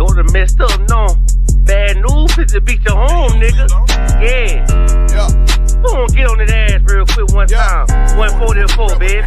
Those are messed up, no. Bad news is to beat your home, nigga. Yeah. Go on, get on that ass real quick one time. 144, baby.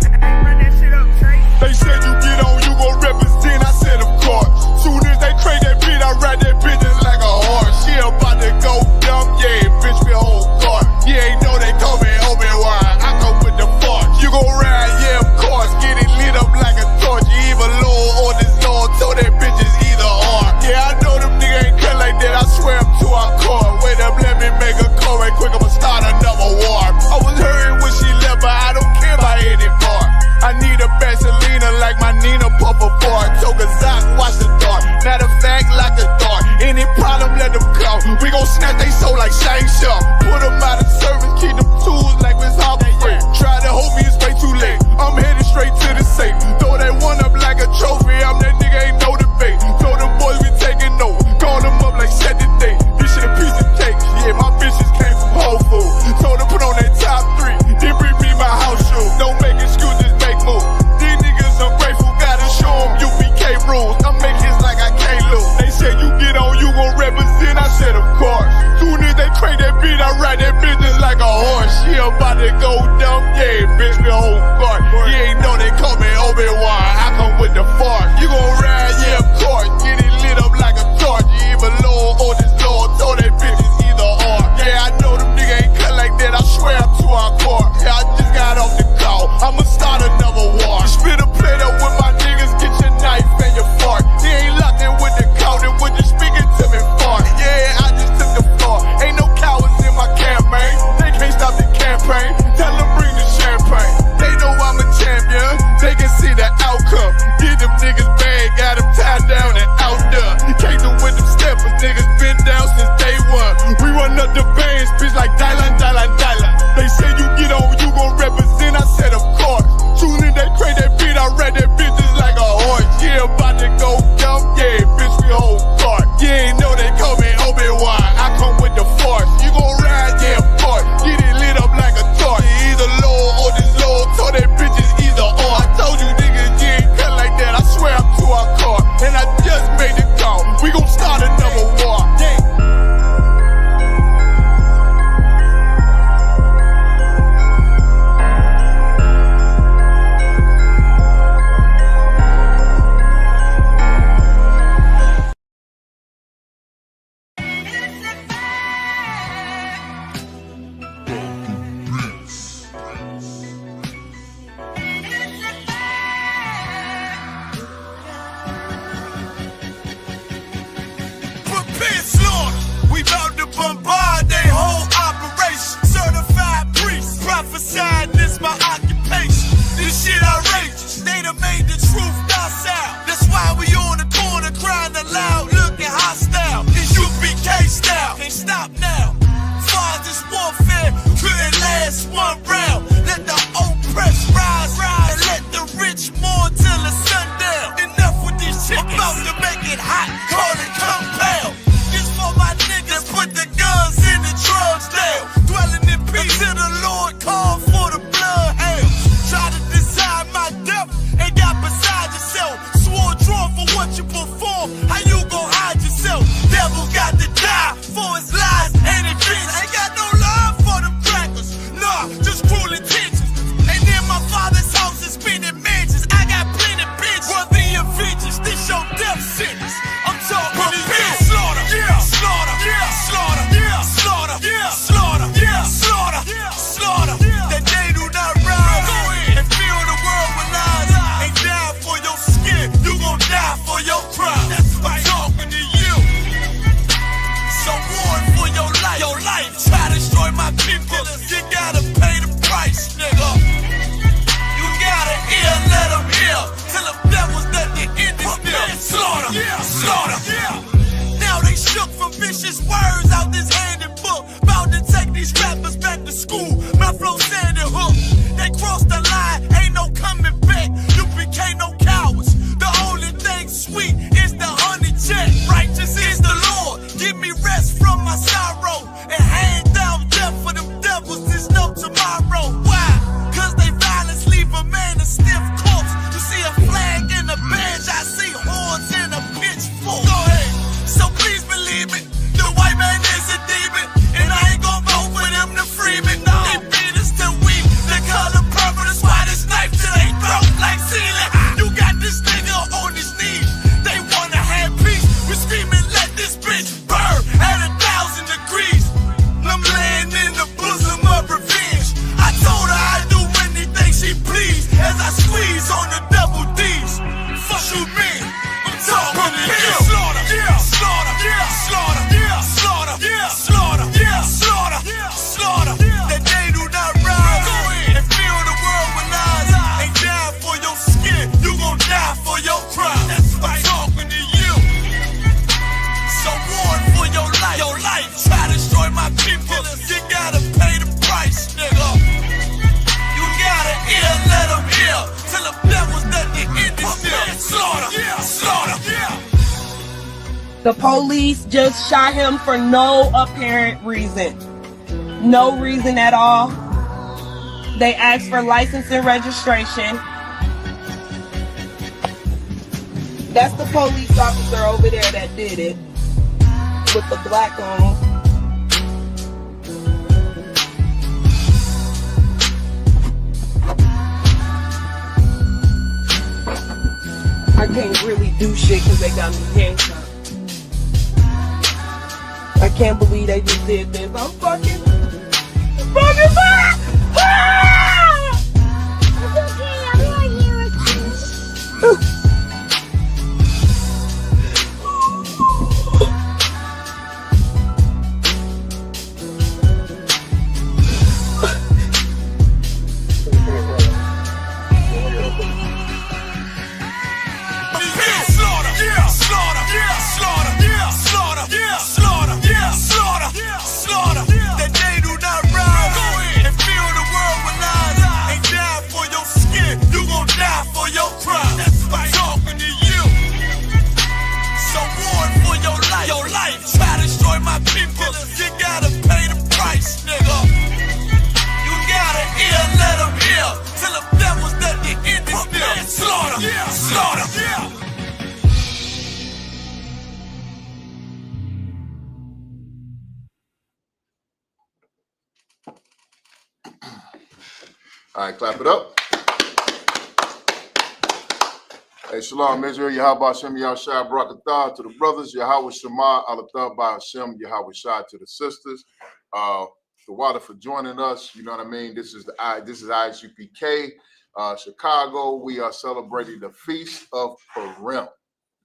They said you get on, you gon' represent. I said, of course. Soon as they crank that beat, I ride that bitch just like a horse. She about to go dumb, yeah, bitch, me whole car. You ain't know they call me Obi-Wan. I come with the force. You gon' ride, yeah, of course. Get it lit up like a torch. You even low on this Lord, told that bitch is either or. Yeah, I know them niggas ain't cut like that. I swear I'm to our core. Wait up, let me make a call right quick. I'ma start another war. I was hurting when she left, but I don't care about any part. I need a Vaseline like my Nina Puffer bar. Togazak, watch the dark. Matter of fact, like the dark. Any problem, let them come. We gon' snatch they soul like Shang Tsung. Put them out of service, keep them tools like it's Harbor Freight. Try to hold me, it's way too late. I'm headed straight to the safe. Throw that one up like a trophy. I'm that nigga, ain't no debate. Told them boys we taking over. Call them up like set the date. This shit a piece of cake. Yeah, my bitches came from Whole Foods. Told them put on that top 3. Then bring me my house shoes. Don't make excuses, make moves. These niggas ungrateful, gotta show them UPK rules. I'm making hits like I can't lose. They said you get on, you gon' represent. I said of course. Soon as they crank that beat, I ride that bitch just like a horse. She about to go dumb, yeah, bitch, me whole car. You ain't know they call me Obi-Wan. I come with the force. You gon' ride, yeah, of course. Get it lit up like a torch. You even low on this Lord, told that bitch is either or. Yeah, I know them niggas ain't cut like that. I swear I'm to our core. Yeah, I just got off the call. I'ma start another war. Spit a plate up with my niggas, get your knife and your fork. They ain't locked in with the count and when you speaking to me fart. Yeah, I just took the floor. Ain't no cowards in my campaign. They can't stop the campaign. Tell them bring the champagne. They know I'm a champion. They can see the outcome. Get them niggas bad, got them tied down and out there. Can't do with them steppers, niggas been down since day one. We run up the bands, bitch like Dylan. They say you get on, you gon' represent. I said of course. Soon as they crank that beat, I ride that bitch just like a horse. Yeah, about to go dumb, yeah, bitch, we whole car. You ain't know they call me Obi-Wan. I come with the force. You gon' ride, yeah, of course. Get it lit up like a torch. You either low or this low, told that bitch is either or. I told you niggas, you ain't cut like that. I swear I'm to our car. And I just made the call. We gon' start another war. Yeah. Beside as I squeeze on the double D's. Fuck you mean? I'm talking to you. Slaughter, yeah, slaughter, yeah, slaughter, yeah, slaughter, yeah, slaughter, yeah, slaughter, yeah, slaughter. That they do not rise and fill the world with lies. Ain't die for your skin, you gon' die for your crime. I'm talking to you. So warn for your life. Your life try to destroy my people. You gotta pay the price, nigga. You gotta hear, let them hear. Till the devils that they end this shit. Slaughter, yeah, slaughter, yeah. The police just shot him for no apparent reason. No reason at all. They asked for license and registration. That's the police officer over there that did it. With the black on. I can't really do shit because they got me handcuffed. I can't believe they just did this. I'm fucking back! Ah! It's okay, I'm not here with you. All right, clap it up. Hey, Shalom, Israel, Yahweh Hashem, Yahushua, Barakatah to the brothers, Yahweh Shema, Alatah, Ba Hashem, Yahweh Shai to the sisters. The water for joining us, you know what I mean? This is ISUPK, Chicago. We are celebrating the Feast of Purim.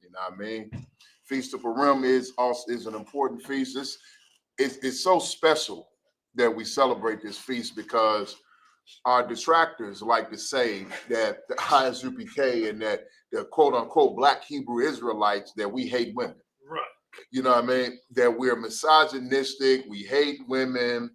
You know what I mean? Feast of Purim is an important feast. It's so special that we celebrate this feast because our detractors like to say that the ISUPK and that the quote unquote Black Hebrew Israelites, that we hate women. Right. You know what I mean? That we're misogynistic, we hate women,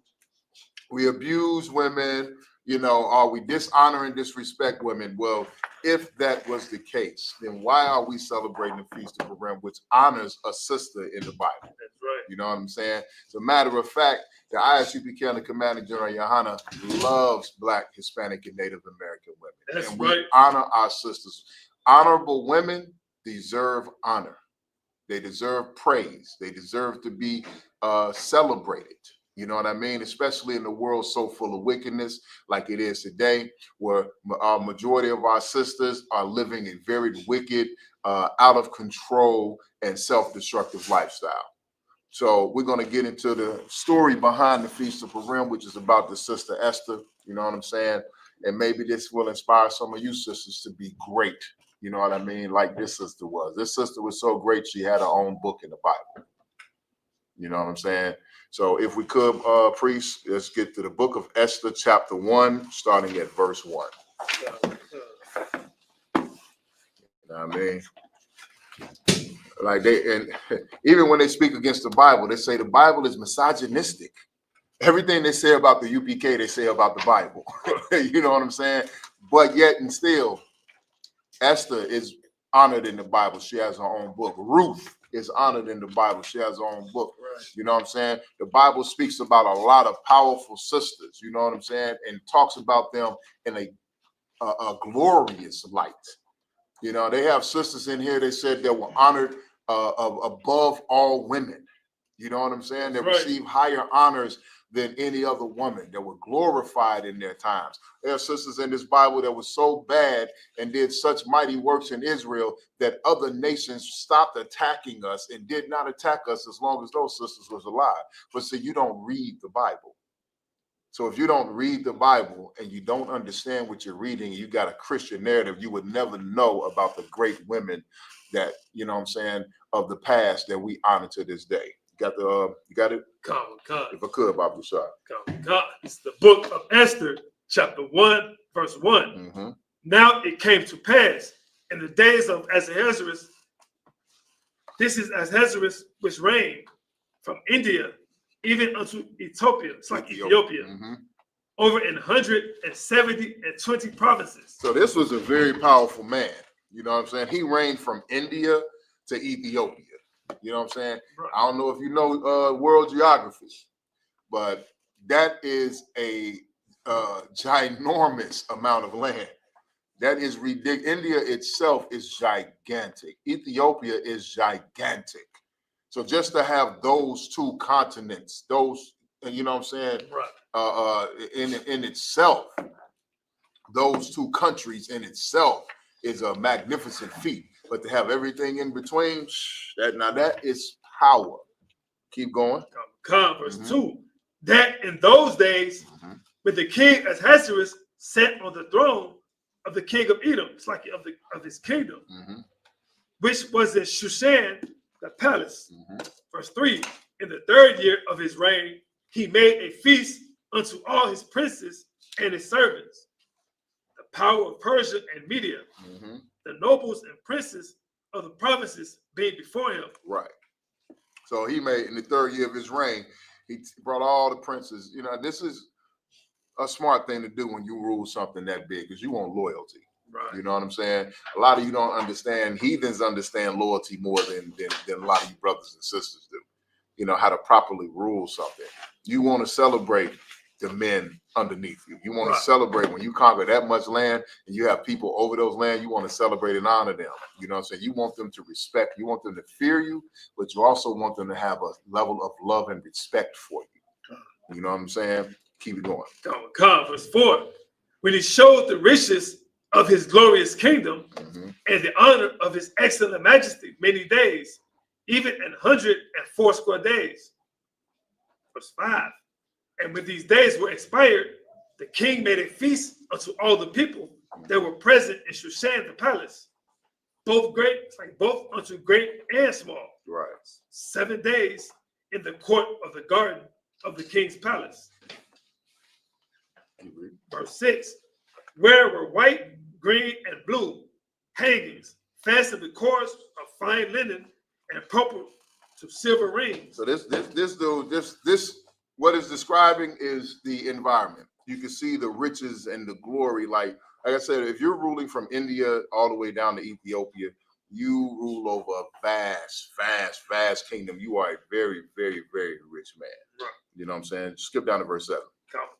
we abuse women, you know, or we dishonor and disrespect women. Well, if that was the case, then why are we celebrating the Feast of Purim, which honors a sister in the Bible? That's right. You know what I'm saying? As a matter of fact, the ISUPK and the Commanding General Yohana loves Black, Hispanic, and Native American women. That's and right. We honor our sisters. Honorable women deserve honor. They deserve praise. They deserve to be celebrated. You know what I mean? Especially in a world so full of wickedness like it is today, where a majority of our sisters are living a very wicked, out of control, and self-destructive lifestyle. So we're going to get into the story behind the Feast of Purim, which is about the sister Esther. You know what I'm saying? And maybe this will inspire some of you sisters to be great. You know what I mean? Like this sister was. This sister was so great, she had her own book in the Bible. You know what I'm saying? So if we could, priest, let's get to the book of Esther, chapter 1, starting at verse 1. You know what I mean? Like and even when they speak against the Bible, they say the Bible is misogynistic. Everything they say about the UPK, they say about the Bible. You know what I'm saying? But yet and still, Esther is honored in the Bible. She has her own book. Ruth is honored in the Bible. She has her own book. Right. You know what I'm saying? The Bible speaks about a lot of powerful sisters, you know what I'm saying? And talks about them in a glorious light. You know, they have sisters in here, they said that were honored above all women. You know what I'm saying? They received higher honors than any other woman, that were glorified in their times. There are sisters in this Bible that were so bad and did such mighty works in Israel that other nations stopped attacking us and did not attack us as long as those sisters was alive. But see, you don't read the Bible. So if you don't read the Bible and you don't understand what you're reading, you got a Christian narrative, you would never know about the great women that, you know what I'm saying, of the past that we honor to this day. You got it? Come. If I could, Bob Bashar. Come. It's the book of Esther, chapter 1, verse 1. Mm-hmm. Now it came to pass in the days of Ahasuerus, this is Ahasuerus which reigned from India even unto Ethiopia, it's like Ethiopia, mm-hmm. over 120 provinces. So this was a very powerful man. You know what I'm saying? He reigned from India to Ethiopia. You know what I'm saying? Right. I don't know if you know world geography, but that is a ginormous amount of land. That is ridiculous. India itself is gigantic. Ethiopia is gigantic. So just to have those two continents, those, you know what I'm saying, right. In itself, those two countries in itself is a magnificent feat. But to have everything in between, that is power. Keep going. Verse 2. That in those days, when the king Ahasuerus sat on the throne of the king of Edom, it's like of his kingdom, which was in Shushan, the palace. Verse 3. In the 3rd year of his reign, he made a feast unto all his princes and his servants. The power of Persia and Media, the nobles and princes of the provinces being before him. Right. So he made, in the 3rd year of his reign, he brought all the princes. You know, this is a smart thing to do when you rule something that big, because you want loyalty. Right. You know what I'm saying? A lot of you don't understand. Heathens understand loyalty more than a lot of you brothers and sisters do. You know how to properly rule something. You want to celebrate the men underneath you. You want to celebrate when you conquer that much land and you have people over those land. You want to celebrate and honor them. You know what I'm saying? You want them to respect. You want them to fear you, but you also want them to have a level of love and respect for you. You know what I'm saying? Keep it going. Verse 4. When he showed the riches of his glorious kingdom and the honor of his excellent majesty many days, even 180 days. Verse 5. And when these days were expired, the king made a feast unto all the people that were present in Shushan the palace, both unto great and small. Right. 7 days in the court of the garden of the king's palace. Verse 6. Where were white, green, and blue hangings fastened with cords of fine linen and purple to silver rings. So this dude, what it's describing is the environment. You can see the riches and the glory. Like I said, if you're ruling from India all the way down to Ethiopia, you rule over a vast kingdom. You are a very, very, very rich man. Right. You know what I'm saying? Skip down to verse 7.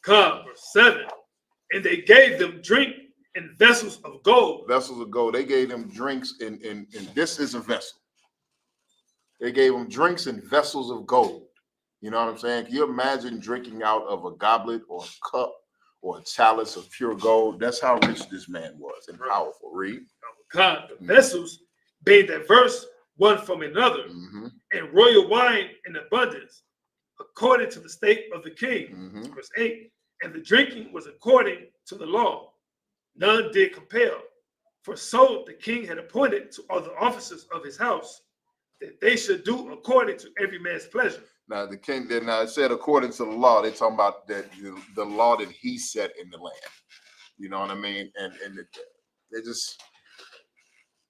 Verse 7. And they gave them drink in vessels of gold. Vessels of gold. They gave them drinks in this is a vessel. They gave them drinks in vessels of gold. You know what I'm saying? Can you imagine drinking out of a goblet or a cup or a chalice of pure gold? That's how rich this man was and powerful. Read. The vessels being diverse one from another, and royal wine in abundance, according to the state of the king. Verse 8. And the drinking was according to the law. None did compel. For so the king had appointed to all the officers of his house, that they should do according to every man's pleasure. Now the king did not said according to the law. They're talking about that the law that he set in the land. You know what I mean? And they just,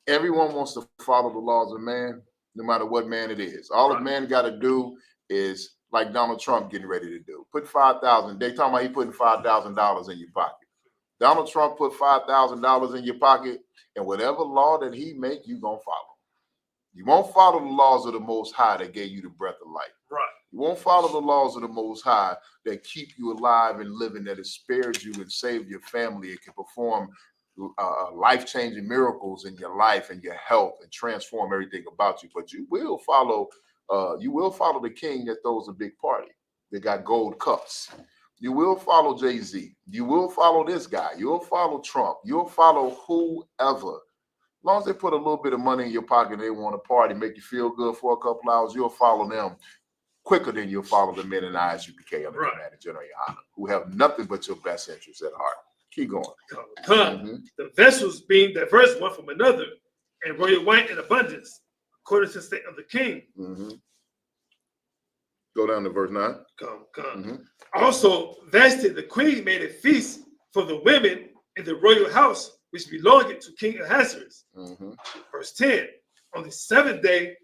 everyone wants to follow the laws of man, no matter what man it is. All a man got to do is like Donald Trump getting ready to do. Put 5,000. They talking about he putting $5,000 in your pocket. Donald Trump put $5,000 in your pocket, and whatever law that he make, you gonna follow. You won't follow the laws of the Most High that gave you the breath of life. Right. You won't follow the laws of the Most High that keep you alive and living, that has spared you and saved your family. It can perform life-changing miracles in your life and your health and transform everything about you. But you will follow the king that throws a big party. They got gold cups. You will follow Jay-Z. You will follow this guy. You'll follow Trump. You'll follow whoever. As long as they put a little bit of money in your pocket and they want to party, make you feel good for a couple hours, you'll follow them quicker than you'll follow the men in ISUPK under Right. command of General Yohana, who have nothing but your best interests at heart. Keep going. The vessels being diverse one from another, and royal wine in abundance, according to the state of the king. Go down to verse 9. Also, Vashti the queen made a feast for the women in the royal house, which belonged to King Ahasuerus. Verse 10. On the 7th day,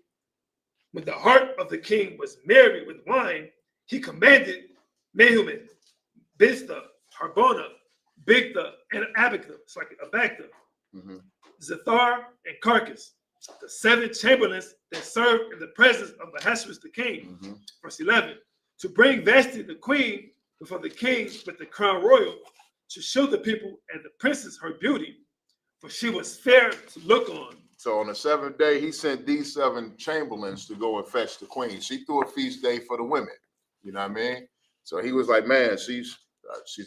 when the heart of the king was merry with wine, he commanded Mehuman, Biztha, Harbona, Bigtha, and Abagtha, it's like Abagtha, Zethar, and Carcass, the 7 chamberlains that served in the presence of Ahasuerus the king. Verse 11, to bring Vashti the queen before the king with the crown royal, to show the people and the princess her beauty, for she was fair to look on. So on the 7th day, he sent these 7 chamberlains to go and fetch the queen. She threw a feast day for the women. You know what I mean? So he was like, man, she's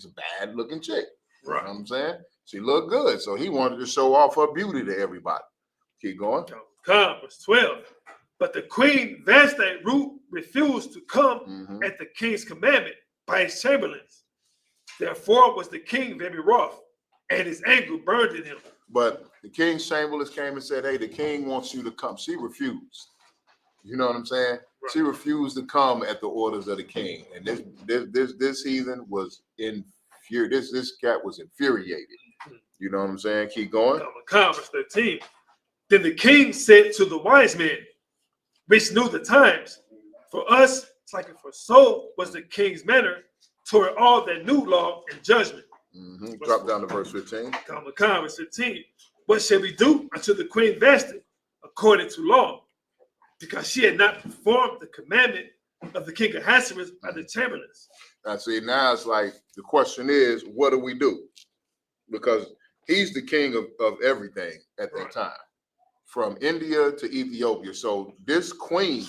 a bad looking chick. You know what I'm saying? She looked good. So he wanted to show off her beauty to everybody. Keep going. Verse 12. But the queen Vashti refused to come at the king's commandment by his chamberlains. Therefore was the king very wroth, and his anger burned in him. But the king's chamberlains came and said, hey, the king wants you to come. She refused. You know what I'm saying? Right. She refused to come at the orders of the king. And this heathen was infuriated. This cat was infuriated. You know what I'm saying? Keep going. Verse 13. Then the king said to the wise men, which knew the times, for us, it's like for so was the king's manner toward all that knew law and judgment. Drop down to verse 15. Verse 15. What shall we do unto the queen Vashti according to law? Because she had not performed the commandment of the king Ahasuerus by the chamberlains. I see. Now it's like the question is, what do we do? Because he's the king of everything at that time, from India to Ethiopia. So this queen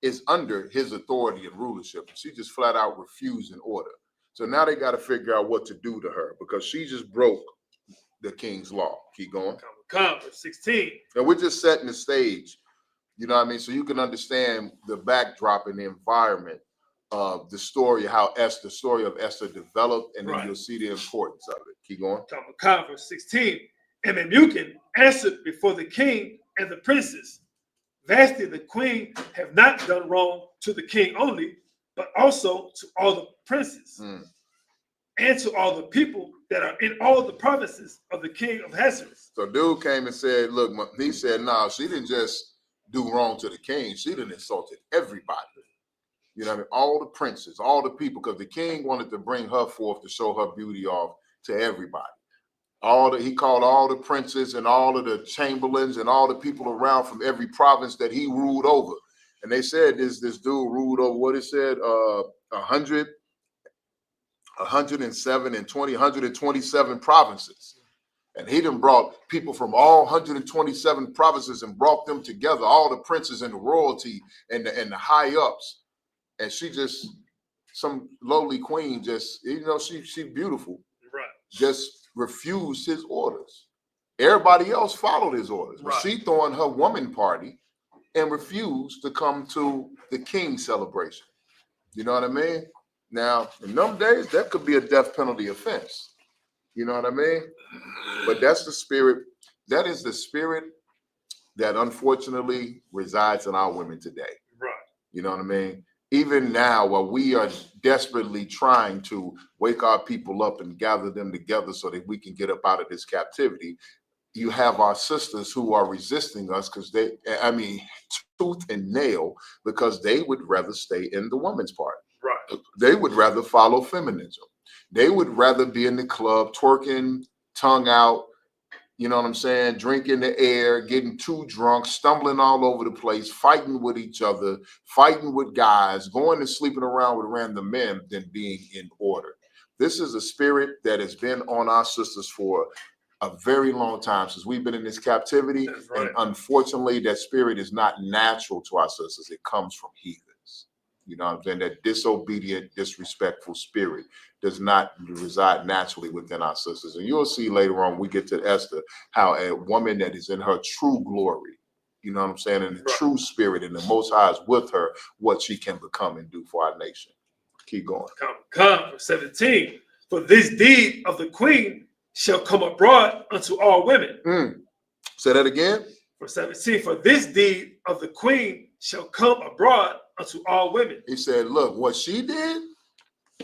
is under his authority and rulership. She just flat out refused an order. So now they got to figure out what to do to her because she just broke the king's law. Keep going. Verse 16. And we're just setting the stage, you know what I mean? So you can understand the backdrop and the environment of the story, how the story of Esther developed, and then you'll see the importance of it. Keep going. Verse 16. And Memucan answered before the king and the princes, Vashti the queen have not done wrong to the king only, but also to all the princes and to all the people that are in all the provinces of the king of Ahasuerus. So dude came and said, look, he said, no, she didn't just do wrong to the king. She done insulted everybody. You know what I mean? All the princes, all the people, because the king wanted to bring her forth to show her beauty off to everybody. He called all the princes and all of the chamberlains and all the people around from every province that he ruled over. And they said this dude ruled over what it said, 127 provinces. And he done brought people from all 127 provinces and brought them together, all the princes and the royalty and the high ups. And she just, some lowly queen, just, you know, she beautiful, just refused his orders. Everybody else followed his orders. But she throwing her woman party and refused to come to the king's celebration. You know what I mean? Now, in them days, that could be a death penalty offense. You know what I mean? But that's the spirit. That is the spirit that unfortunately resides in our women today. You know what I mean? Even now, while we are desperately trying to wake our people up and gather them together so that we can get up out of this captivity, you have our sisters who are resisting us because tooth and nail, because they would rather stay in the women's party. They would rather follow feminism. They would rather be in the club, twerking, tongue out, you know what I'm saying, drinking the air, getting too drunk, stumbling all over the place, fighting with each other, fighting with guys, going and sleeping around with random men than being in order. This is a spirit that has been on our sisters for a very long time, since we've been in this captivity. And unfortunately, that spirit is not natural to our sisters. It comes from heathens. You know what I'm saying? That disobedient, disrespectful spirit does not reside naturally within our sisters. And you'll see later on, we get to Esther, how a woman that is in her true glory, You know what I'm saying? And the true spirit and the Most High is with her, what she can become and do for our nation. Keep going. Come, 17. For this deed of the queen shall come abroad unto all women. Say that again. For 17. For this deed of the queen shall come abroad unto all women. He said, look, what she did,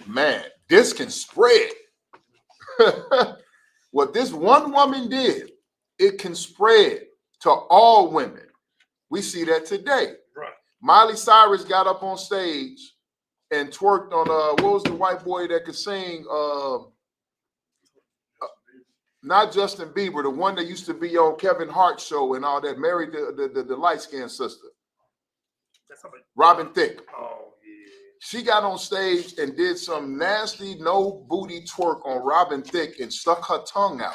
man, this can spread. What this one woman did, it can spread to all women. We see that today. Right. Miley Cyrus got up on stage and twerked on what was the white boy that could sing? Not Justin Bieber, the one that used to be on Kevin Hart's show and all that, married the light-skinned sister. Robin Thicke. Oh, yeah. She got on stage and did some nasty no booty twerk on Robin Thicke and stuck her tongue out.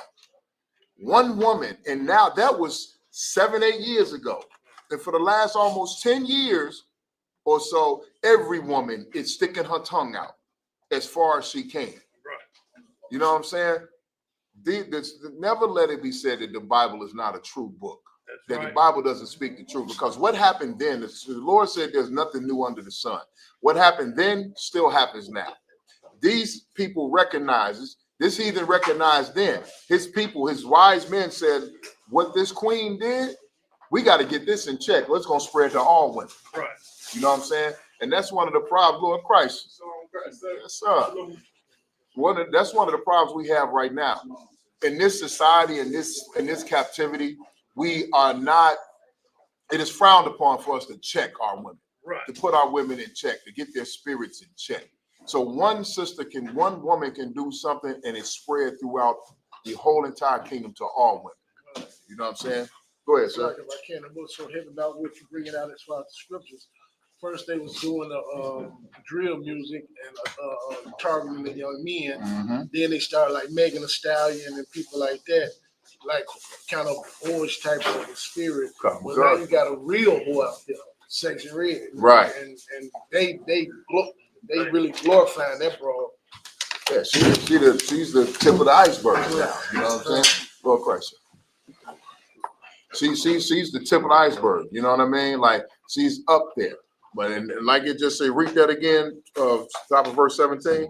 One woman, and now that was 7-8 years ago. And for the last almost 10 years or so, every woman is sticking her tongue out as far as she can. Right. You know what I'm saying? Never let it be said that the Bible is not a true book. That the Bible doesn't speak the truth, because what happened then, the Lord said there's nothing new under the sun. What happened then still happens now. These people recognizes, this heathen recognized then. His people, his wise men said, what this queen did, we got to get this in check. It's going to spread to all women. Right. You know what I'm saying? And that's one of the problems, Lord Christ. Yes, sir. That's one of the problems we have right now. In this society, in this captivity, we are not, it is frowned upon for us to check our women, right, to put our women in check, to get their spirits in check. So one woman can do something and it's spread throughout the whole entire kingdom to all women. You know what I'm saying? Go ahead, sir. If I can, I'm so heavy about what you're bringing out as far as the scriptures. First, they was doing the drill music and targeting the young men. Mm-hmm. Then they started like Megan Thee Stallion and people like that, like kind of orange type of spirit. Well, now you got a real whore out there, Sexy Red, right? And they really glorifying that broad. Yeah, she's the tip of the iceberg now. You know what I'm saying? Lord Christ. She's the tip of the iceberg. You know what I mean? Like she's up there. But and like it just say, read that again. Top of verse 17.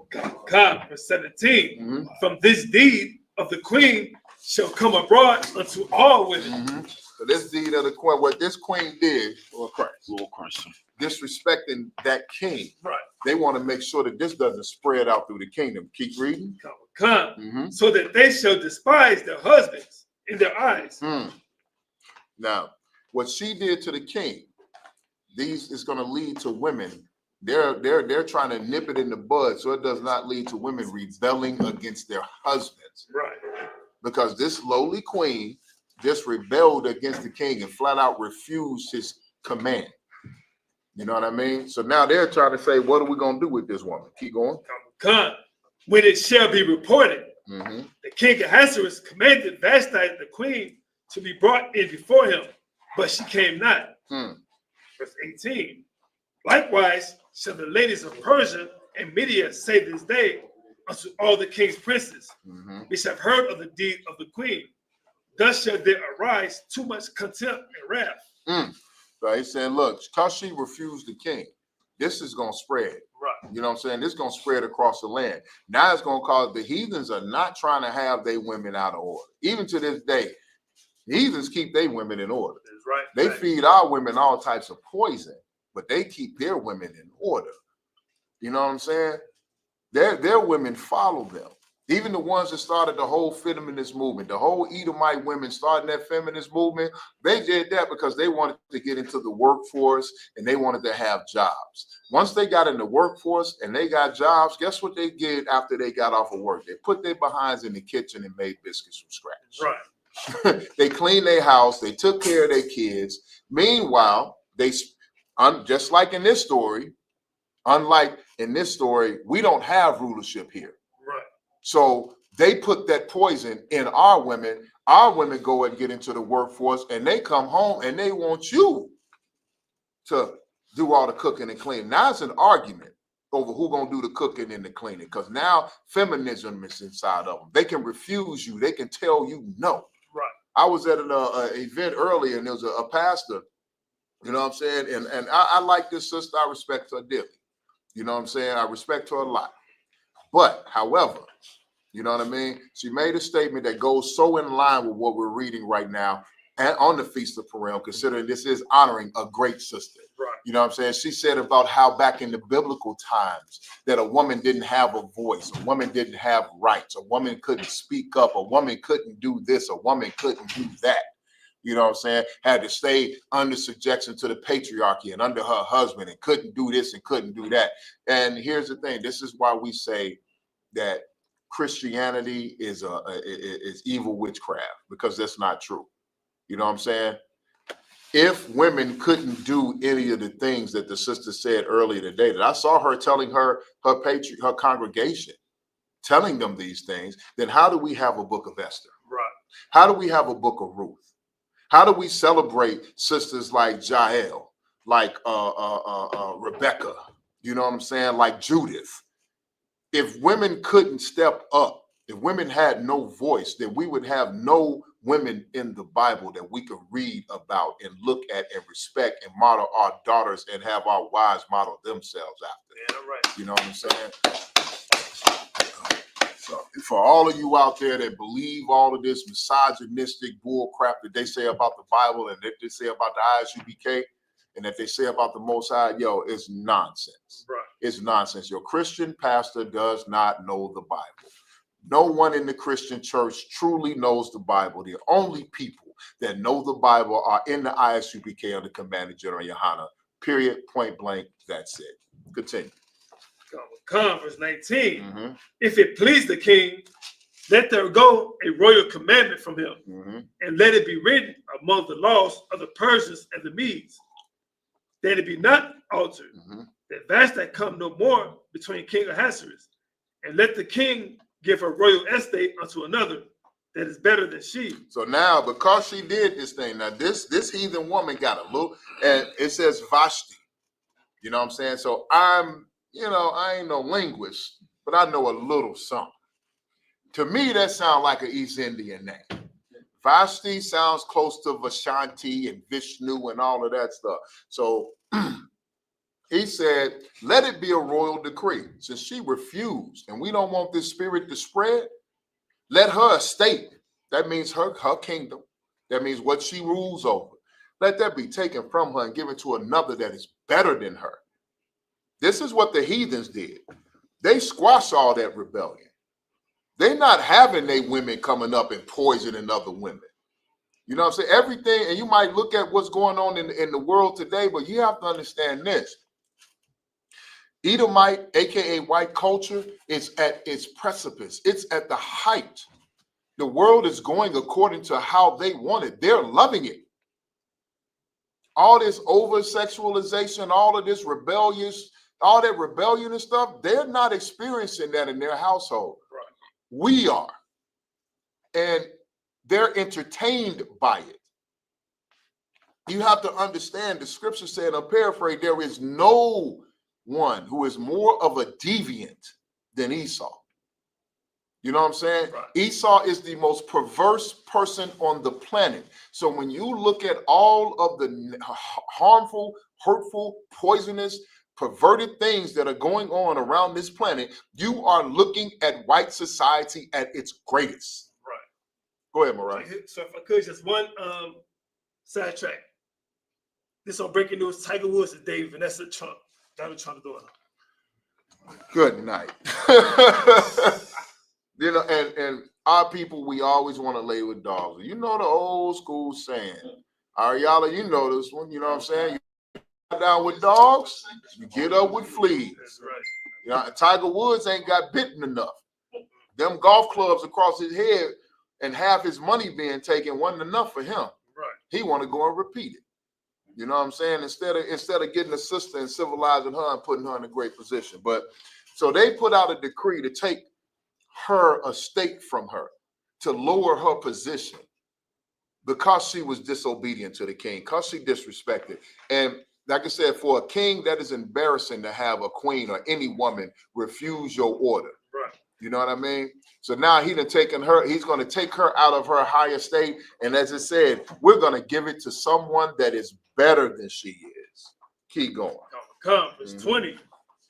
Verse 17. From this deed of the queen shall come abroad unto all women. So this deed of the queen, what this queen did, Lord Christ, disrespecting that king. Right. They want to make sure that this doesn't spread out through the kingdom. Keep reading. So that they shall despise their husbands in their eyes. Now, what she did to the king, these is going to lead to women. They're trying to nip it in the bud so it does not lead to women rebelling against their husbands. Right. Because this lowly queen just rebelled against the king and flat out refused his command. You know what I mean? So now they're trying to say, what are we going to do with this woman? Keep going. When it shall be reported, the king Ahasuerus commanded Vashti the queen to be brought in before him, but she came not. Verse 18. Likewise shall the ladies of Persia and Media say this day unto all the king's princes, which have heard of the deed of the queen. Thus shall there arise too much contempt and wrath. So he's saying, look, because she refused the king, this is going to spread. Right. You know what I'm saying? This is going to spread across the land. Now it's going to cause the heathens are not trying to have their women out of order. Even to this day, heathens keep their women in order. That's right. They feed our women all types of poison, but they keep their women in order. You know what I'm saying? Their women follow them. Even the ones that started the whole feminist movement, the whole Edomite women starting that feminist movement, they did that because they wanted to get into the workforce and they wanted to have jobs. Once they got in the workforce and they got jobs, guess what they did after they got off of work? They put their behinds in the kitchen and made biscuits from scratch. Right. They cleaned their house. They took care of their kids. Meanwhile, just like in this story, unlike in this story, we don't have rulership here. Right. So they put that poison in our women. Our women go and get into the workforce and they come home and they want you to do all the cooking and cleaning. Now it's an argument over who's going to do the cooking and the cleaning, because now feminism is inside of them. They can refuse you. They can tell you no. Right. I was at an event earlier, and there was a pastor. You know what I'm saying? And I like this sister. I respect her dearly. You know what I'm saying? I respect her a lot. But, however, you know what I mean? She made a statement that goes so in line with what we're reading right now and on the Feast of Purim, considering this is honoring a great sister. Right. You know what I'm saying? She said about how back in the biblical times that a woman didn't have a voice, a woman didn't have rights, a woman couldn't speak up, a woman couldn't do this, a woman couldn't do that. You know what I'm saying? Had to stay under subjection to the patriarchy and under her husband and couldn't do this and couldn't do that. And here's the thing. This is why we say that Christianity is evil witchcraft, because that's not true. You know what I'm saying? If women couldn't do any of the things that the sister said earlier today, that I saw her telling her congregation, telling them these things, then how do we have a book of Esther? Right. How do we have a book of Ruth? How do we celebrate sisters like Jael, like Rebecca? You know what I'm saying? Like Judith. If women couldn't step up, if women had no voice, then we would have no women in the Bible that we could read about and look at and respect and model our daughters and have our wives model themselves after. Yeah, right. You know what I'm saying? So for all of you out there that believe all of this misogynistic bull crap that they say about the Bible and that they say about the ISUPK and that they say about the Most High, yo, it's nonsense. Right. It's nonsense. Your Christian pastor does not know the Bible. No one in the Christian church truly knows the Bible. The only people that know the Bible are in the ISUPK under Commander General Yohana. Period. Point blank. That's it. Continue. Verse 19. If it please the king, let there go a royal commandment from him, and let it be written among the laws of the Persians and the Medes, that it be not altered, that Vashti come no more between King Ahasuerus, and let the king give her royal estate unto another that is better than she. So now, because she did this thing, now this heathen woman got a little, and it says Vashti. You know what I'm saying? So I ain't no linguist, but I know a little something. To me, that sounds like an East Indian name. Vashti sounds close to Vashanti and Vishnu and all of that stuff. So he said, let it be a royal decree. Since she refused and we don't want this spirit to spread, let her estate, that means her kingdom, that means what she rules over, let that be taken from her and given to another that is better than her. This is what the heathens did. They squashed all that rebellion. They're not having their women coming up and poisoning other women. You know what I'm saying? Everything, and you might look at what's going on in the world today, but you have to understand this. Edomite, aka white culture, is at its precipice. It's at the height. The world is going according to how they want it. They're loving it. All this over-sexualization, all of this all that rebellion and stuff, they're not experiencing that in their household. Right. We are. And they're entertained by it. You have to understand, the scripture said, I'm paraphrasing, there is no one who is more of a deviant than Esau. You know what I'm saying? Right. Esau is the most perverse person on the planet. So when you look at all of the harmful, hurtful, poisonous, perverted things that are going on around this planet, you are looking at white society at its greatest. Right. Go ahead, Mariah. So if I could, just one sidetrack. This on breaking news: Tiger Woods and Dave Vanessa Trump, Donald Trump's daughter. Good night. You know, and our people, we always want to lay with dogs. You know the old school saying. Ariala, you know this one. You know what I'm saying? Down with dogs, you get up with fleas. That's right. You know, Tiger Woods ain't got bitten enough. Them golf clubs across his head and half his money being taken wasn't enough for him. Right. He want to go and repeat it. You know what I'm saying? Instead of getting a sister and civilizing her and putting her in a great position. But so they put out a decree to take her estate from her, to lower her position because she was disobedient to the king, because she disrespected. And like I said, for a king, that is embarrassing to have a queen or any woman refuse your order. Right. You know what I mean? So now he done taken her, he's going to take her out of her high estate. And as it said, we're going to give it to someone that is better than she is. Keep going. Verse 20.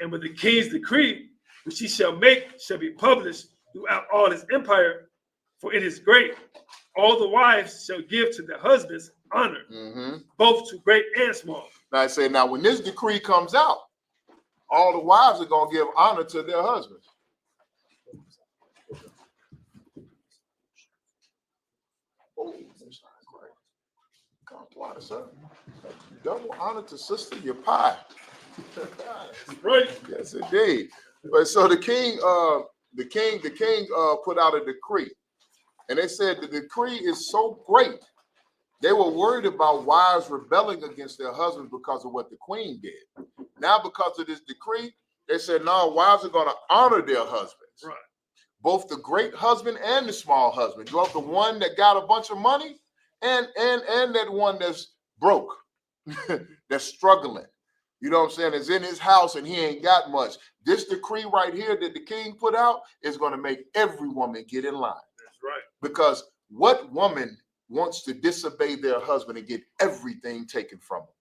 And with the king's decree, which he shall make, shall be published throughout all his empire, for it is great. All the wives shall give to their husbands honor, both to great and small. Now I say, now when this decree comes out, all the wives are going to give honor to their husbands. Oh, come on, sir. Double honor to sister, your pie. Right. Yes, indeed. But so the king put out a decree, and they said the decree is so great. They were worried about wives rebelling against their husbands because of what the queen did. Now, because of this decree, they said, no, wives are going to honor their husbands. Right. Both the great husband and the small husband. You have the one that got a bunch of money and that one that's broke, that's struggling. You know what I'm saying? Is in his house and he ain't got much. This decree right here that the king put out is going to make every woman get in line. That's right. Because what woman wants to disobey their husband and get everything taken from them?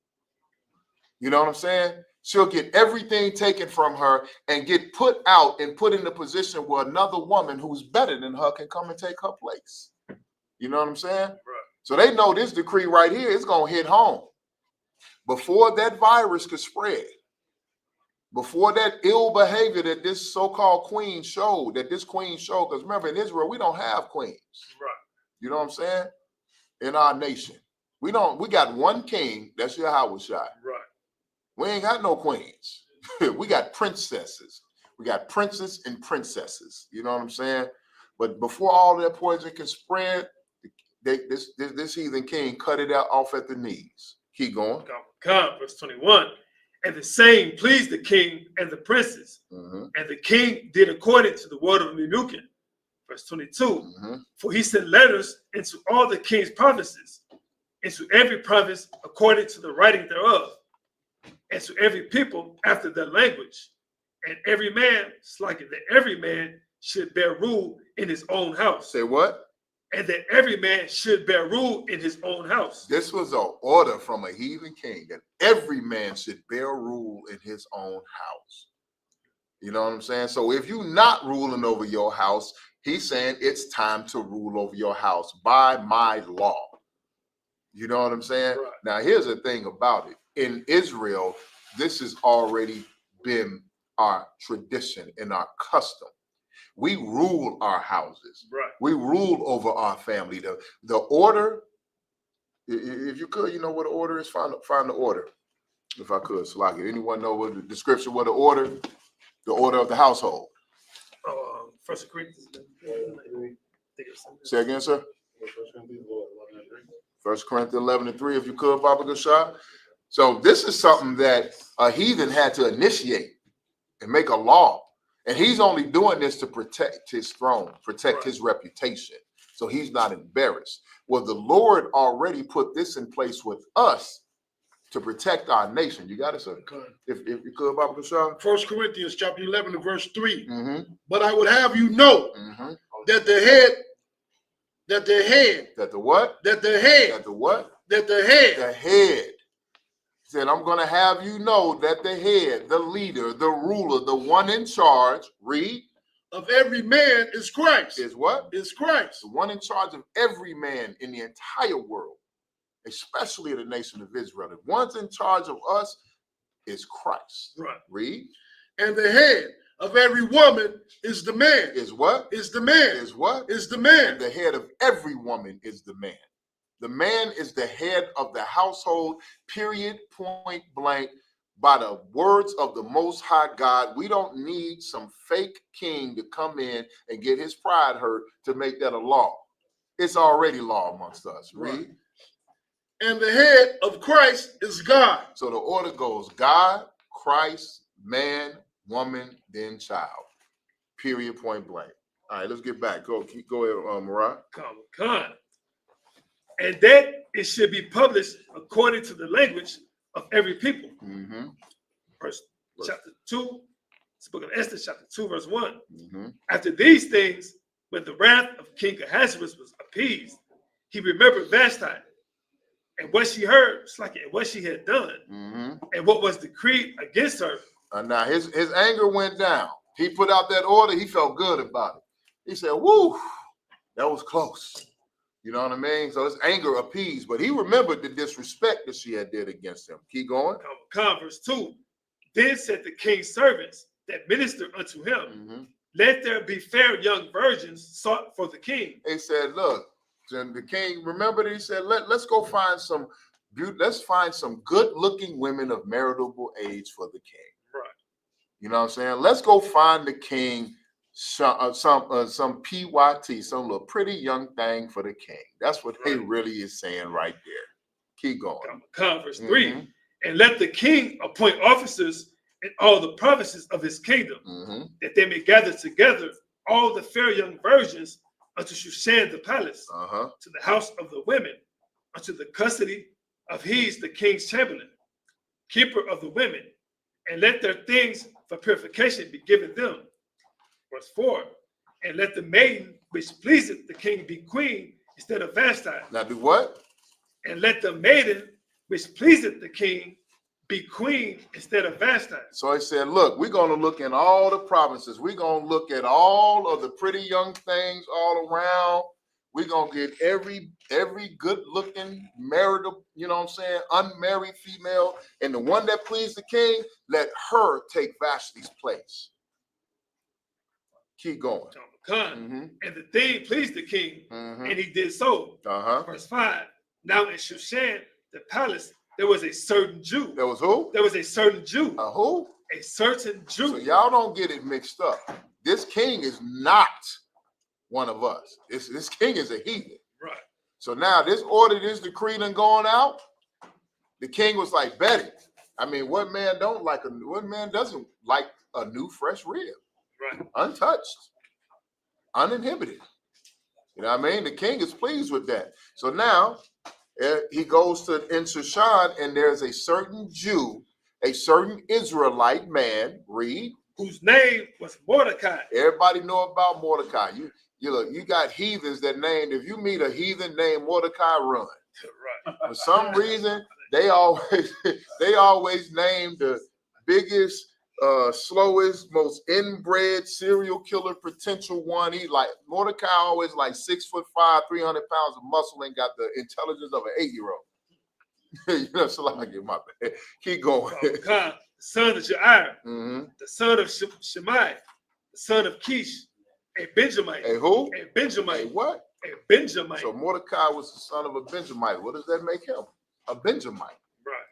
You know what I'm saying? She'll get everything taken from her and get put out and put in a position where another woman who's better than her can come and take her place. You know what I'm saying? Right. So they know this decree right here is going to hit home. Before that virus could spread, before that ill behavior that this so-called queen showed, because remember in Israel, we don't have queens. Right. You know what I'm saying? In our nation. We got one king, that's Yahweh Shai. Right. We ain't got no queens. We got princesses. We got princes and princesses. You know what I'm saying? But before all that poison can spread, this heathen king cut it out off at the knees. Keep going. Verse 21. And the same pleased the king and the princes. And the king did according to the word of Memucan. Verse 22. For he sent letters into all the king's provinces, into every province according to the writing thereof, and to every people after their language. And every man, slacking that every man should bear rule in his own house. Say what? And that every man should bear rule in his own house. This was an order from a heathen king that every man should bear rule in his own house. You know what I'm saying? So if you're not ruling over your house, he's saying it's time to rule over your house by my law. You know what I'm saying? Right. Now, here's the thing about it. In Israel, this has already been our tradition and our custom. We rule our houses. Right. We rule over our family. The order, if you could, you know what the order is? Find the order. If I could, Slaki. Anyone know what the description, what the order of the household? 1 Corinthians. Say again, sir. 1 Corinthians 11:3, if you could, Baba Gashad. So this is something that a heathen had to initiate and make a law. And he's only doing this to protect his throne, protect his reputation, so he's not embarrassed. Well, the Lord already put this in place with us to protect our nation. You got it, sir? If you could, Baba Gashad. 1 Corinthians chapter 11 and verse 3. But I would have you know that the head. The head. He said, I'm going to have you know that the head, the leader, the ruler, the one in charge, read. Of every man is Christ. Is what? Is Christ. The one in charge of every man in the entire world, especially the nation of Israel. The one's in charge of us is Christ. Right. Read. And the head of every woman is the man. Is what? Is the man. Is what? Is the man. And the head of every woman is the man. The man is the head of the household, period, point blank, by the words of the Most High God. We don't need some fake king to come in and get his pride hurt to make that a law. It's already law amongst us. Read. Right. And the head of Christ is God. So the order goes God, Christ, man, woman, then child. Period, point blank. All right, let's get back. Go ahead, Mariah. Come. And that it should be published according to the language of every people. Verse chapter 2, It's the book of Esther, chapter 2, verse 1. Mm-hmm. After these things, when the wrath of King Ahasuerus was appeased, he remembered Vashti and what she heard, and what she had done, Mm-hmm. and what was decreed against her. Now his anger went down. He put out that order. He felt good about it. He said, "Woo, that was close." You know what I mean? So his anger appeased, but he remembered the disrespect that she had did against him. Keep going. Verse 2. Then said the king's servants that ministered unto him, Mm-hmm. let there be fair young virgins sought for the king. He said, "Look," and the king remembered it. He said, let's go find some good-looking women of marriageable age for the king." Right. You know what I'm saying? Let's go find the king some PYT, some little pretty young thing for the king. That's what they really is saying right there. Keep going. Verse 3. And let the king appoint officers in all the provinces of his kingdom, that they may gather together all the fair young virgins unto Shushan the palace, to the house of the women, unto the custody of Hes the king's chamberlain, keeper of the women, and let their things for purification be given them. Verse 4. And let the maiden which pleaseth the king be queen instead of Vashti. Now do what? And let the maiden which pleaseth the king be queen instead of Vashti. So he said, look, we're going to look in all the provinces. We're going to look at all of the pretty young things all around. We're going to get every good looking married, you know what I'm saying, unmarried female. And the one that pleased the king, let her take Vashti's place. Keep going. And the thing pleased the king, and he did so. Verse 5. Now in Shushan, the palace, there was a certain Jew. There was who? There was a certain Jew. A who? A certain Jew. So y'all don't get it mixed up. This king is not one of us. This king is a heathen. Right. So now this order, this decree done going out. The king was like, bet it. I mean, what man doesn't like a new fresh rib? Right. Untouched, uninhibited. You know what I mean? The king is pleased with that. So now he goes to Shushan, and there's a certain Jew, a certain Israelite man, read, whose name was Mordecai. Everybody know about Mordecai. You got heathens that named. If you meet a heathen named Mordecai, run. Right. For some reason, they always name the biggest, slowest, most inbred serial killer potential one. He like Mordecai, always like 6'5", 300 pounds of muscle, and got the intelligence of an 8-year-old. You know, so like my bad. Keep going. The son of Jair, the son of Shemai, the son of Kish, a Benjamite. A who? A Benjamite. A what? A Benjamite. So Mordecai was the son of a Benjamite. What does that make him? A Benjamite. Right.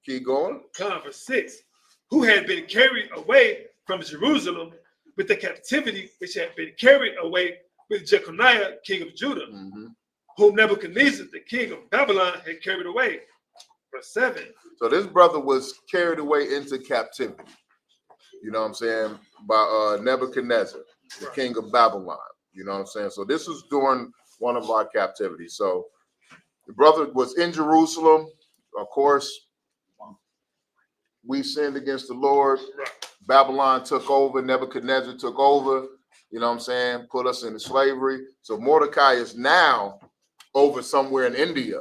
Keep going. Verse 6. Who had been carried away from Jerusalem with the captivity which had been carried away with Jeconiah, king of Judah, whom Nebuchadnezzar, the king of Babylon, had carried away. Verse 7. So this brother was carried away into captivity. You know what I'm saying? By Nebuchadnezzar, the king of Babylon. You know what I'm saying? So this was during one of our captivities. So the brother was in Jerusalem. Of course, we sinned against the Lord. Babylon took over. Nebuchadnezzar took over. You know what I'm saying? Put us into slavery. So Mordecai is now over somewhere in India,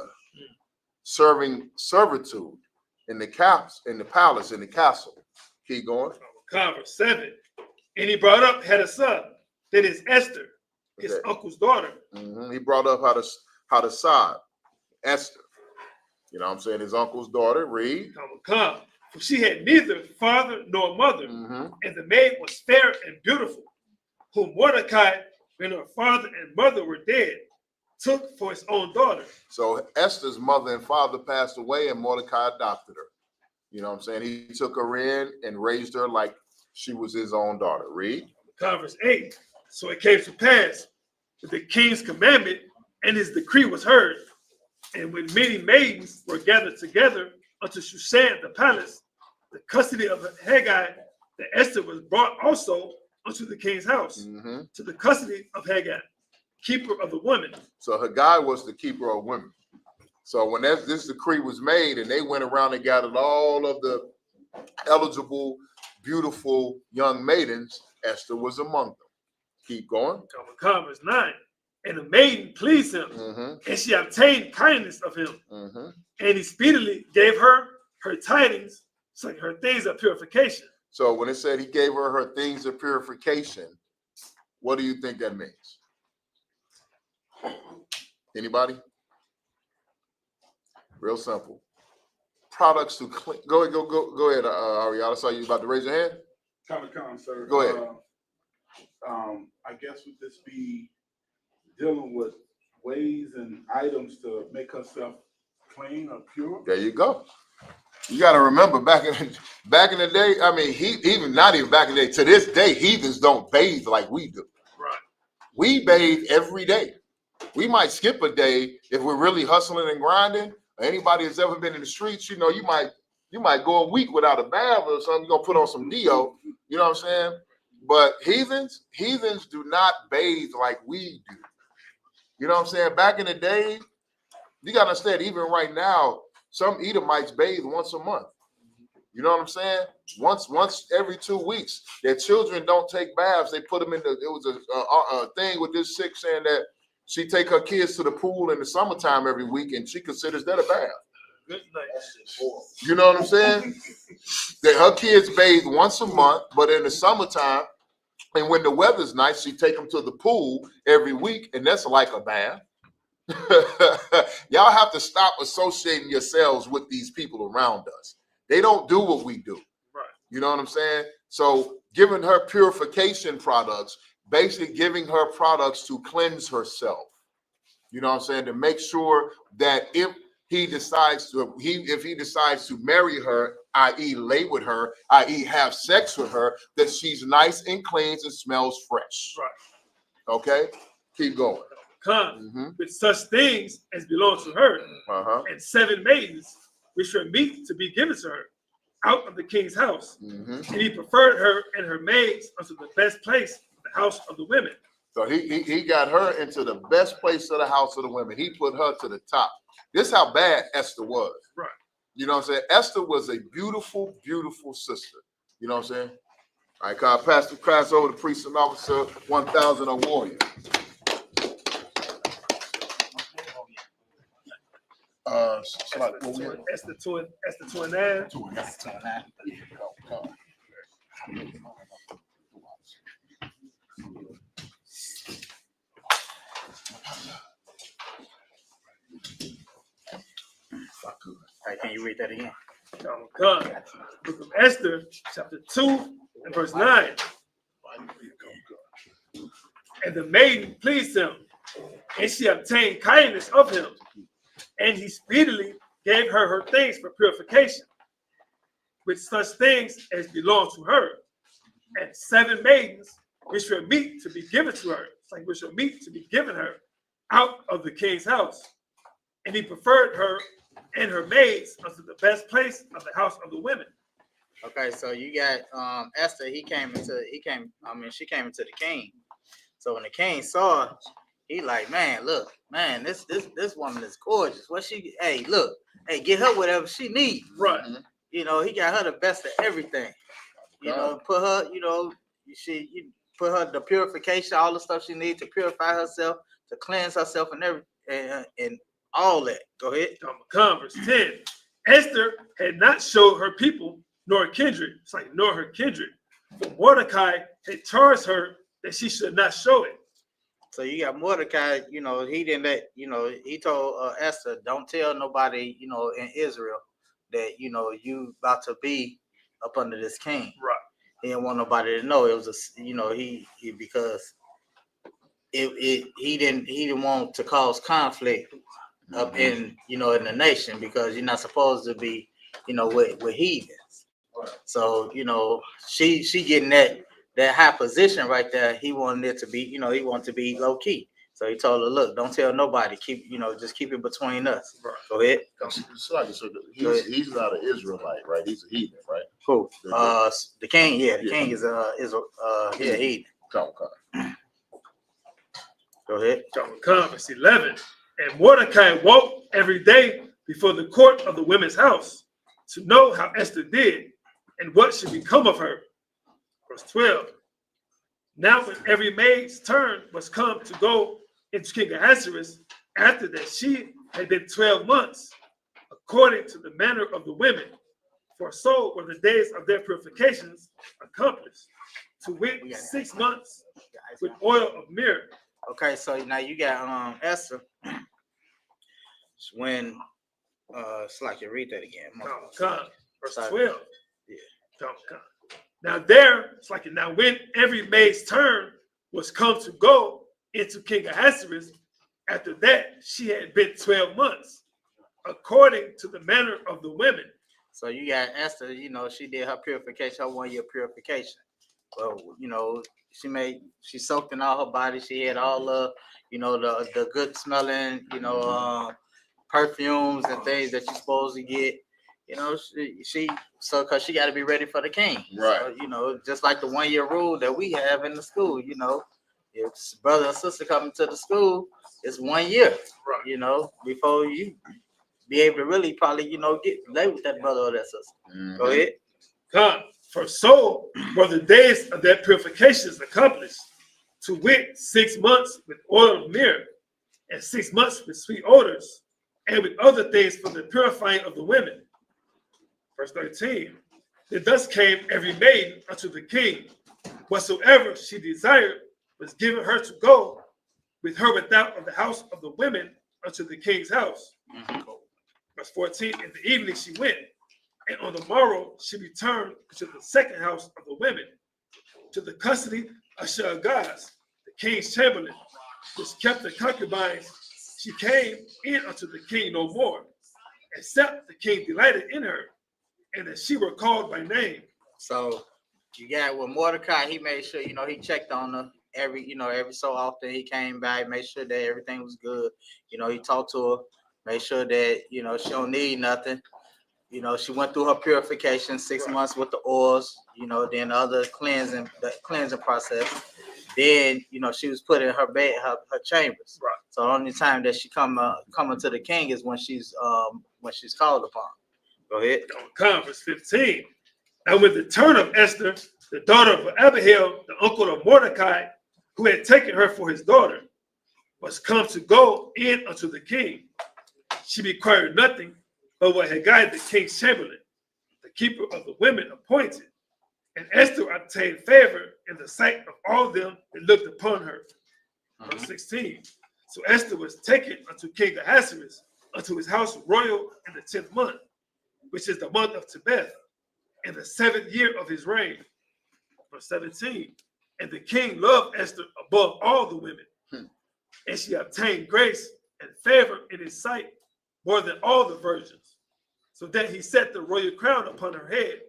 serving servitude in the palace, in the castle. Keep going. Verse 7. And he brought up, had a son, that is Esther, his uncle's daughter. He brought up how to sod Esther. You know what I'm saying? His uncle's daughter. Read. For she had neither father nor mother, and the maid was fair and beautiful, whom Mordecai, when her father and mother were dead, took for his own daughter. So Esther's mother and father passed away, and Mordecai adopted her. You know what I'm saying? He took her in and raised her like she was his own daughter. Read. Verse 8. So it came to pass that the king's commandment and his decree was heard, and when many maidens were gathered together unto Shushan the palace, the custody of Haggai, that Esther was brought also unto the king's house, to the custody of Haggai, keeper of the women. So Haggai was the keeper of women. So when this decree was made, and they went around and gathered all of the eligible beautiful young maidens, Esther was among them. Keep going. Verse 9. And the maiden pleased him, and she obtained kindness of him. And he speedily gave her tidings, so her things of purification. So when it said he gave her things of purification, what do you think that means? Anybody? Real simple. Products to clean. Go ahead, Ariana. I saw you about to raise your hand. Come, sir. Go ahead. I guess would this be dealing with ways and items to make herself clean or pure? There you go. You got to remember back in the day. I mean, not even back in the day. To this day, heathens don't bathe like we do. Right. We bathe every day. We might skip a day if we're really hustling and grinding. Anybody that's ever been in the streets, you know, you might go a week without a bath or something. You're gonna put on some deo. You know what I'm saying? But heathens do not bathe like we do. You know what I'm saying? Back in the day, you gotta understand, even right now, some Edomites bathe once a month. You know what I'm saying? Once every 2 weeks. Their children don't take baths. They put them in it was a thing with this chick saying that she take her kids to the pool in the summertime every week, and she considers that a bath. Good night. You know what I'm saying? That her kids bathe once a month, but in the summertime, and when the weather's nice, she take them to the pool every week, and that's like a bath. Y'all have to stop associating yourselves with these people around us. They don't do what we do. Right. You know what I'm saying? So giving her purification products, basically giving her products to cleanse herself. You know what I'm saying? To make sure that if he decides to marry her, i.e. lay with her, i.e. have sex with her, that she's nice and clean and smells fresh. Right. Okay? Keep going. With such things as belong to her, and 7 maidens, which were meet to be given to her, out of the king's house. And he preferred her and her maids unto the best place, the house of the women. So he got her into the best place of the house of the women. He put her to the top. This is how bad Esther was. Right. You know what I'm saying? Esther was a beautiful, beautiful sister. You know what I'm saying? All right, Kyle, pass the class over to priest and officer 1000 a warrior. Esther 2 and 9. Right, can you read that again? Book of Esther, chapter 2 and verse 9. And the maiden pleased him, and she obtained kindness of him, and he speedily gave her things for purification, with such things as belong to her, and 7 maidens which were meet to be given to her, which were meet to be given her out of the king's house. And he preferred her and her maids unto the best place of the house of the women. Okay, so you got Esther. She came into the king. So when the king saw her, he like, man, look, man, this woman is gorgeous. Get her whatever she needs. Right. You know, he got her the best of everything. You know, put her, you put her the purification, all the stuff she needs to purify herself, to cleanse herself, and everything, and all that. Go ahead. Verse 10. Esther had not showed her people nor kindred. It's like nor her kindred. But Mordecai had charged her that she should not show it. So you got Mordecai, he didn't let, he told Esther, don't tell nobody, in Israel that, you about to be up under this king. Right. He didn't want nobody to know. It was because he didn't want to cause conflict up in, in the nation, because you're not supposed to be, with heathens. Right. So, she getting that high position right there. He wanted it to be, he wanted to be low key. So he told her, look, don't tell nobody. Keep, just keep it between us. Right. Go ahead. He's not an Israelite, right? He's a heathen, right? Cool. The king, the king is a heathen. Go ahead. Verse 11. And Mordecai walked every day before the court of the women's house to know how Esther did and what should become of her. Verse 12. Now when every maid's turn was come to go into King Ahasuerus, after that she had been 12 months, according to the manner of the women, for so were the days of their purifications accomplished, to wit 6 months with oil of myrrh. Okay, so now you got Esther. When it's like you read that again. Verse 12. Yeah. Now there, it's like now when every maid's turn was come to go into King Ahasuerus, after that she had been 12 months, according to the manner of the women. So you got Esther, she did her purification, her 1 year purification. Well, she soaked in all her body. She had all the good smelling, perfumes and things that you're supposed to get. Because she got to be ready for the king. Right. So, just like the 1 year rule that we have in the school, if brother or sister coming to the school, it's 1 year, right. Before you be able to really probably, get lay with that brother or that sister. Mm-hmm. Go ahead. God, for so were the days of their purifications accomplished, to wit 6 months with oil of myrrh, and 6 months with sweet odors, and with other things for the purifying of the women. Verse 13. Then thus came every maiden unto the king, whatsoever she desired was given her to go with her without of the house of the women unto the king's house. Mm-hmm. Verse 14. In the evening she went, and on the morrow she returned to the second house of the women, to the custody of Shaagaz, the king's chamberlain, which kept the concubines. She came in unto the king no more, except the king delighted in her, and that she were called by name. So you got with Mordecai, he made sure, he checked on her every so often. He came by, made sure that everything was good. He talked to her, made sure that, she don't need nothing. She went through her purification, 6 months with the oils, then the cleansing process. Then, she was put in her bed, her chambers. Right. So the only time that she coming to the king is when she's called upon. Go ahead. Verse 15. Now with the turn of Esther, the daughter of Abihail, the uncle of Mordecai, who had taken her for his daughter, was come to go in unto the king. She required nothing but what Haggai, the king's chamberlain, the keeper of the women, appointed. And Esther obtained favor in the sight of all them that looked upon her. Verse 16. So Esther was taken unto King Ahasuerus, unto his house royal in the 10th month, which is the month of Tebeth, in the 7th year of his reign. Verse 17. And the king loved Esther above all the women, and she obtained grace and favor in his sight more than all the virgins, so that he set the royal crown upon her head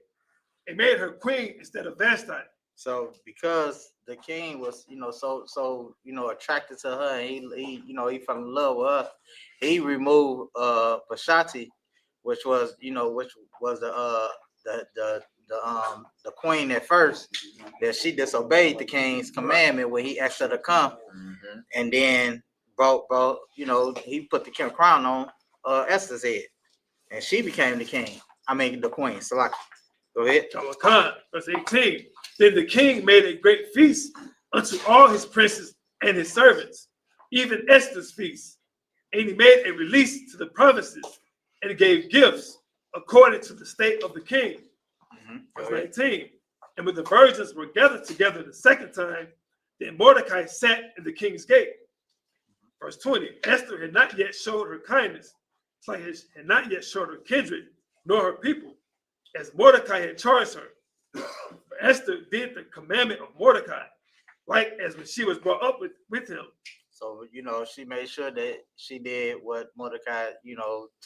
and made her queen instead of Vashti. So because the king was, so attracted to her, and he fell in love with her, he removed Vashti, which was the queen at first, that she disobeyed the king's commandment when he asked her to come, and then brought he put the king crown on Esther's head, and she became the queen. Salaki. Go ahead. Verse 18. Then the king made a great feast unto all his princes and his servants, even Esther's feast. And he made a release to the provinces and gave gifts according to the state of the king. Verse 19. And when the virgins were gathered together the second time, then Mordecai sat in the king's gate. Verse 20. Esther had not yet showed her kindness, like had not yet showed her kindred, nor her people, as Mordecai had charged her. For Esther did the commandment of Mordecai, like as when she was brought up with him. So, she made sure that she did what Mordecai,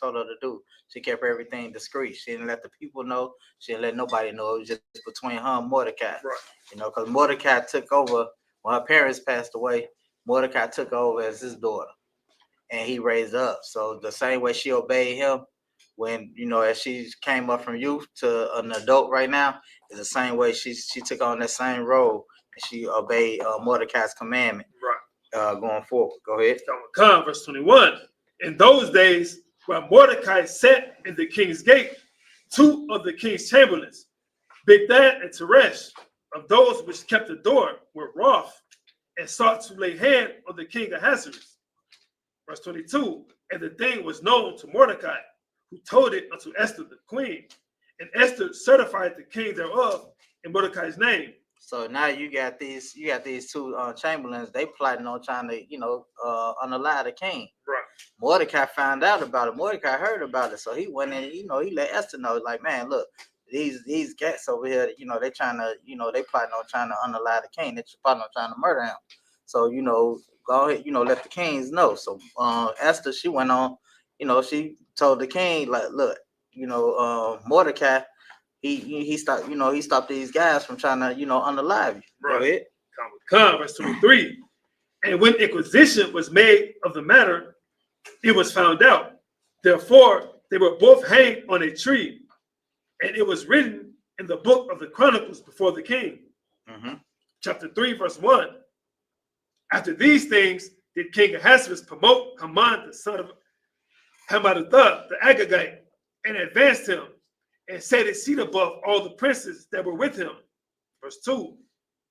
told her to do. She kept everything discreet. She didn't let the people know. She didn't let nobody know. It was just between her and Mordecai. Right. Because Mordecai took over when her parents passed away. Mordecai took over as his daughter, and he raised her up. So the same way she obeyed him when, as she came up from youth to an adult right now, is the same way she took on that same role, and she obeyed Mordecai's commandment. Right. Going forward. Go ahead. Verse 21. In those days, while Mordecai sat in the king's gate, two of the king's chamberlains, Bigdan and Teresh, of those which kept the door were wroth and sought to lay hand on the king Ahasuerus. Verse 22, and the thing was known to Mordecai, who told it unto Esther the queen, and Esther certified the king thereof in Mordecai's name. So now you got these two chamberlains. They plotting on trying to unalive the king. Right. Mordecai found out about it. Mordecai heard about it, so he went in. He let Esther know, like, man, look, these cats over here, they trying to, they plotting on trying to unalive the king. They plotting on trying to murder him. So go ahead, let the kings know. So Esther, she went on, she told the king, like, look, Mordecai, he stopped these guys from trying to, unalive you. Right. Go ahead. Verse 23. And when inquisition was made of the matter, it was found out. Therefore, they were both hanged on a tree, and it was written in the book of the Chronicles before the king. Mm-hmm. Chapter 3, verse 1. After these things did King Ahasuerus promote Haman, the son of Hammedatha, the Agagite, and advanced him, and set his seat above all the princes that were with him. Verse 2.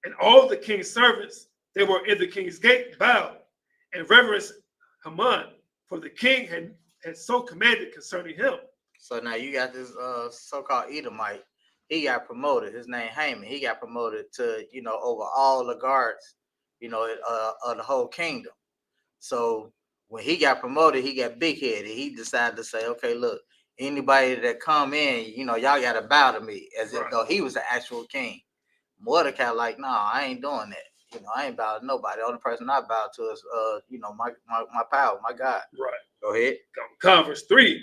And all the king's servants that were in the king's gate bowed and reverenced Haman, for the king had so commanded concerning him. So now you got this so-called Edomite. He got promoted. His name Haman. He got promoted to, over all the guards, of the whole kingdom. So when he got promoted, he got big-headed. He decided to say, okay, look, anybody that come in, y'all got to bow to me, as if though he was the actual king. Mordecai like, nah, I ain't doing that. I ain't bowing to nobody. The only person I bow to is, my power, my God. Right. Go ahead. Verse 3.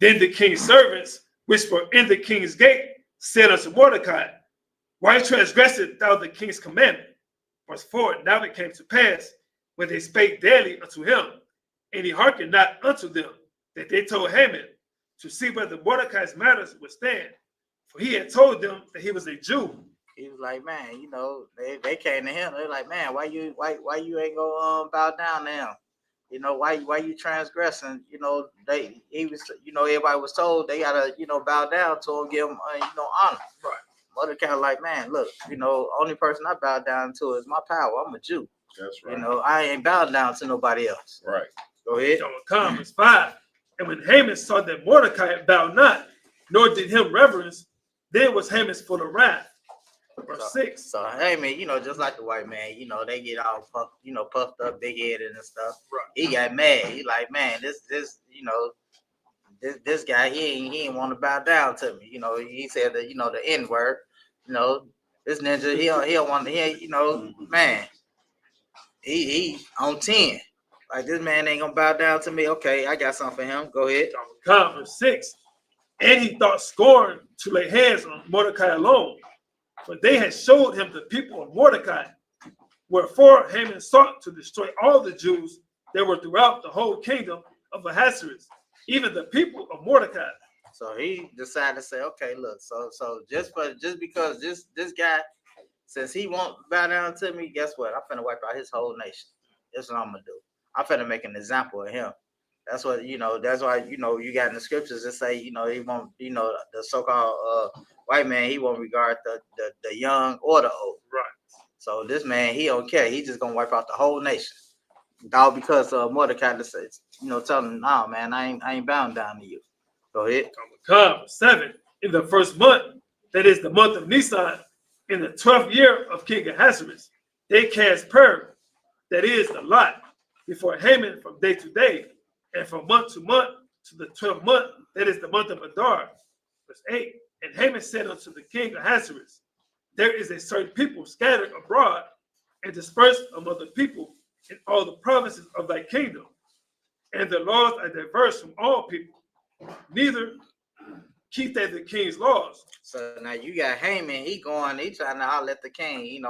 Then the king's servants, which were in the king's gate, said unto Mordecai, why transgressest thou the king's commandment? Verse 4. Now it came to pass, when they spake daily unto him, and he hearkened not unto them, that they told Haman to see whether Mordecai's matters would stand. For he had told them that he was a Jew. He was like, man, they came to him. They're like, man, why you ain't gonna bow down to him? Why you transgressing? Everybody was told they gotta, bow down to him, give him, honor. Right. Mordecai like, man, look, only person I bow down to is my power. I'm a Jew. That's right. I ain't bowed down to nobody else. Right. Go ahead. Verse 5. And when Haman saw that Mordecai bowed not, nor did him reverence, then was Haman full of wrath. Verse 6. So Haman, just like the white man, they get all puffed up, big headed and stuff. Right. He got mad. He like, man, this guy, he ain't want to bow down to me. He said that, the N word. This ninja, he don't want to. Man, he on 10. Like, this man ain't gonna bow down to me. Okay, I got something for him. Go ahead. Verse 6. And he thought scorn to lay hands on Mordecai alone, for they had showed him the people of Mordecai. Wherefore Haman sought to destroy all the Jews that were throughout the whole kingdom of Ahasuerus, even the people of Mordecai. So he decided to say, okay, look, so just because this guy, since he won't bow down to me, guess what? I'm finna wipe out his whole nation. That's what I'm gonna do. I'm finna make an example of him. That's what, that's why, you got in the scriptures that say, he won't, the so-called white man, he won't regard the young or the old. Right. So this man, he don't care. He just gonna wipe out the whole nation. All because Mordecai says, telling him, nah, man, I ain't bound down to you. Go ahead. 7. In the first month, that is the month of Nisan, in the 12th year of King Ahasuerus, they cast Purim, that is the lot, before Haman from day to day, and from month to month to the 12th month, that is the month of Adar. Verse 8. And Haman said unto the king Ahasuerus, there is a certain people scattered abroad and dispersed among the people in all the provinces of thy kingdom, and the laws are diverse from all people, neither keep they the king's laws. So now you got Haman, he trying to holler at the king, he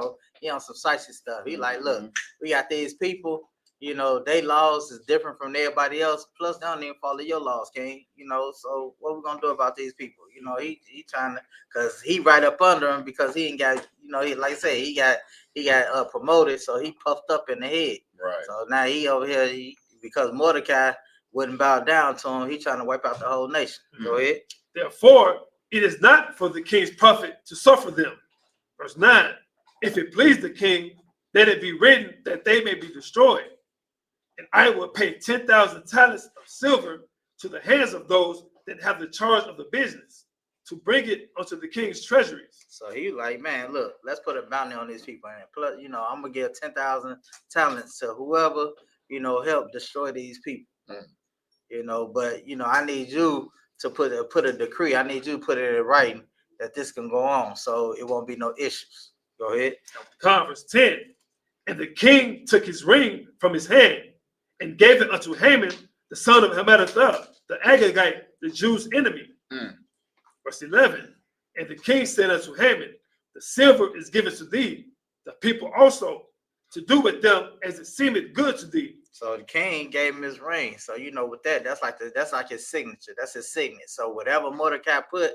on some spicy stuff. He like, look, we got these people, they laws is different from everybody else, plus they don't even follow your laws, king. So what we gonna do about these people? He trying to, cause he right up under him, because he ain't got, he, like I say, he got promoted, so he puffed up in the head. Right. So now he over here, because Mordecai wouldn't bow down to him, he trying to wipe out the whole nation. Go ahead. Therefore, it is not for the king's prophet to suffer them, Verse 9, if it please the king, let it be written that they may be destroyed. And I will pay 10,000 talents of silver to the hands of those that have the charge of the business, to bring it unto the king's treasuries. So he like, man, look, let's put a bounty on these people. And plus, you know, I'm gonna give 10,000 talents to whoever, you know, help destroy these people. You know, but you know, I need you to put a decree. I need you to put it in writing that this can go on, so it won't be no issues. Go ahead. Verse 10, and the king took his ring from his hand and gave it unto Haman, the son of Hammedatha, the Agagite, the Jews' enemy. Verse 11, and the king said unto Haman, the silver is given to thee, the people also, to do with them as it seemeth good to thee. So the king gave him his ring. So you know, with that, that's like his signature. That's his signet. So whatever Mordecai put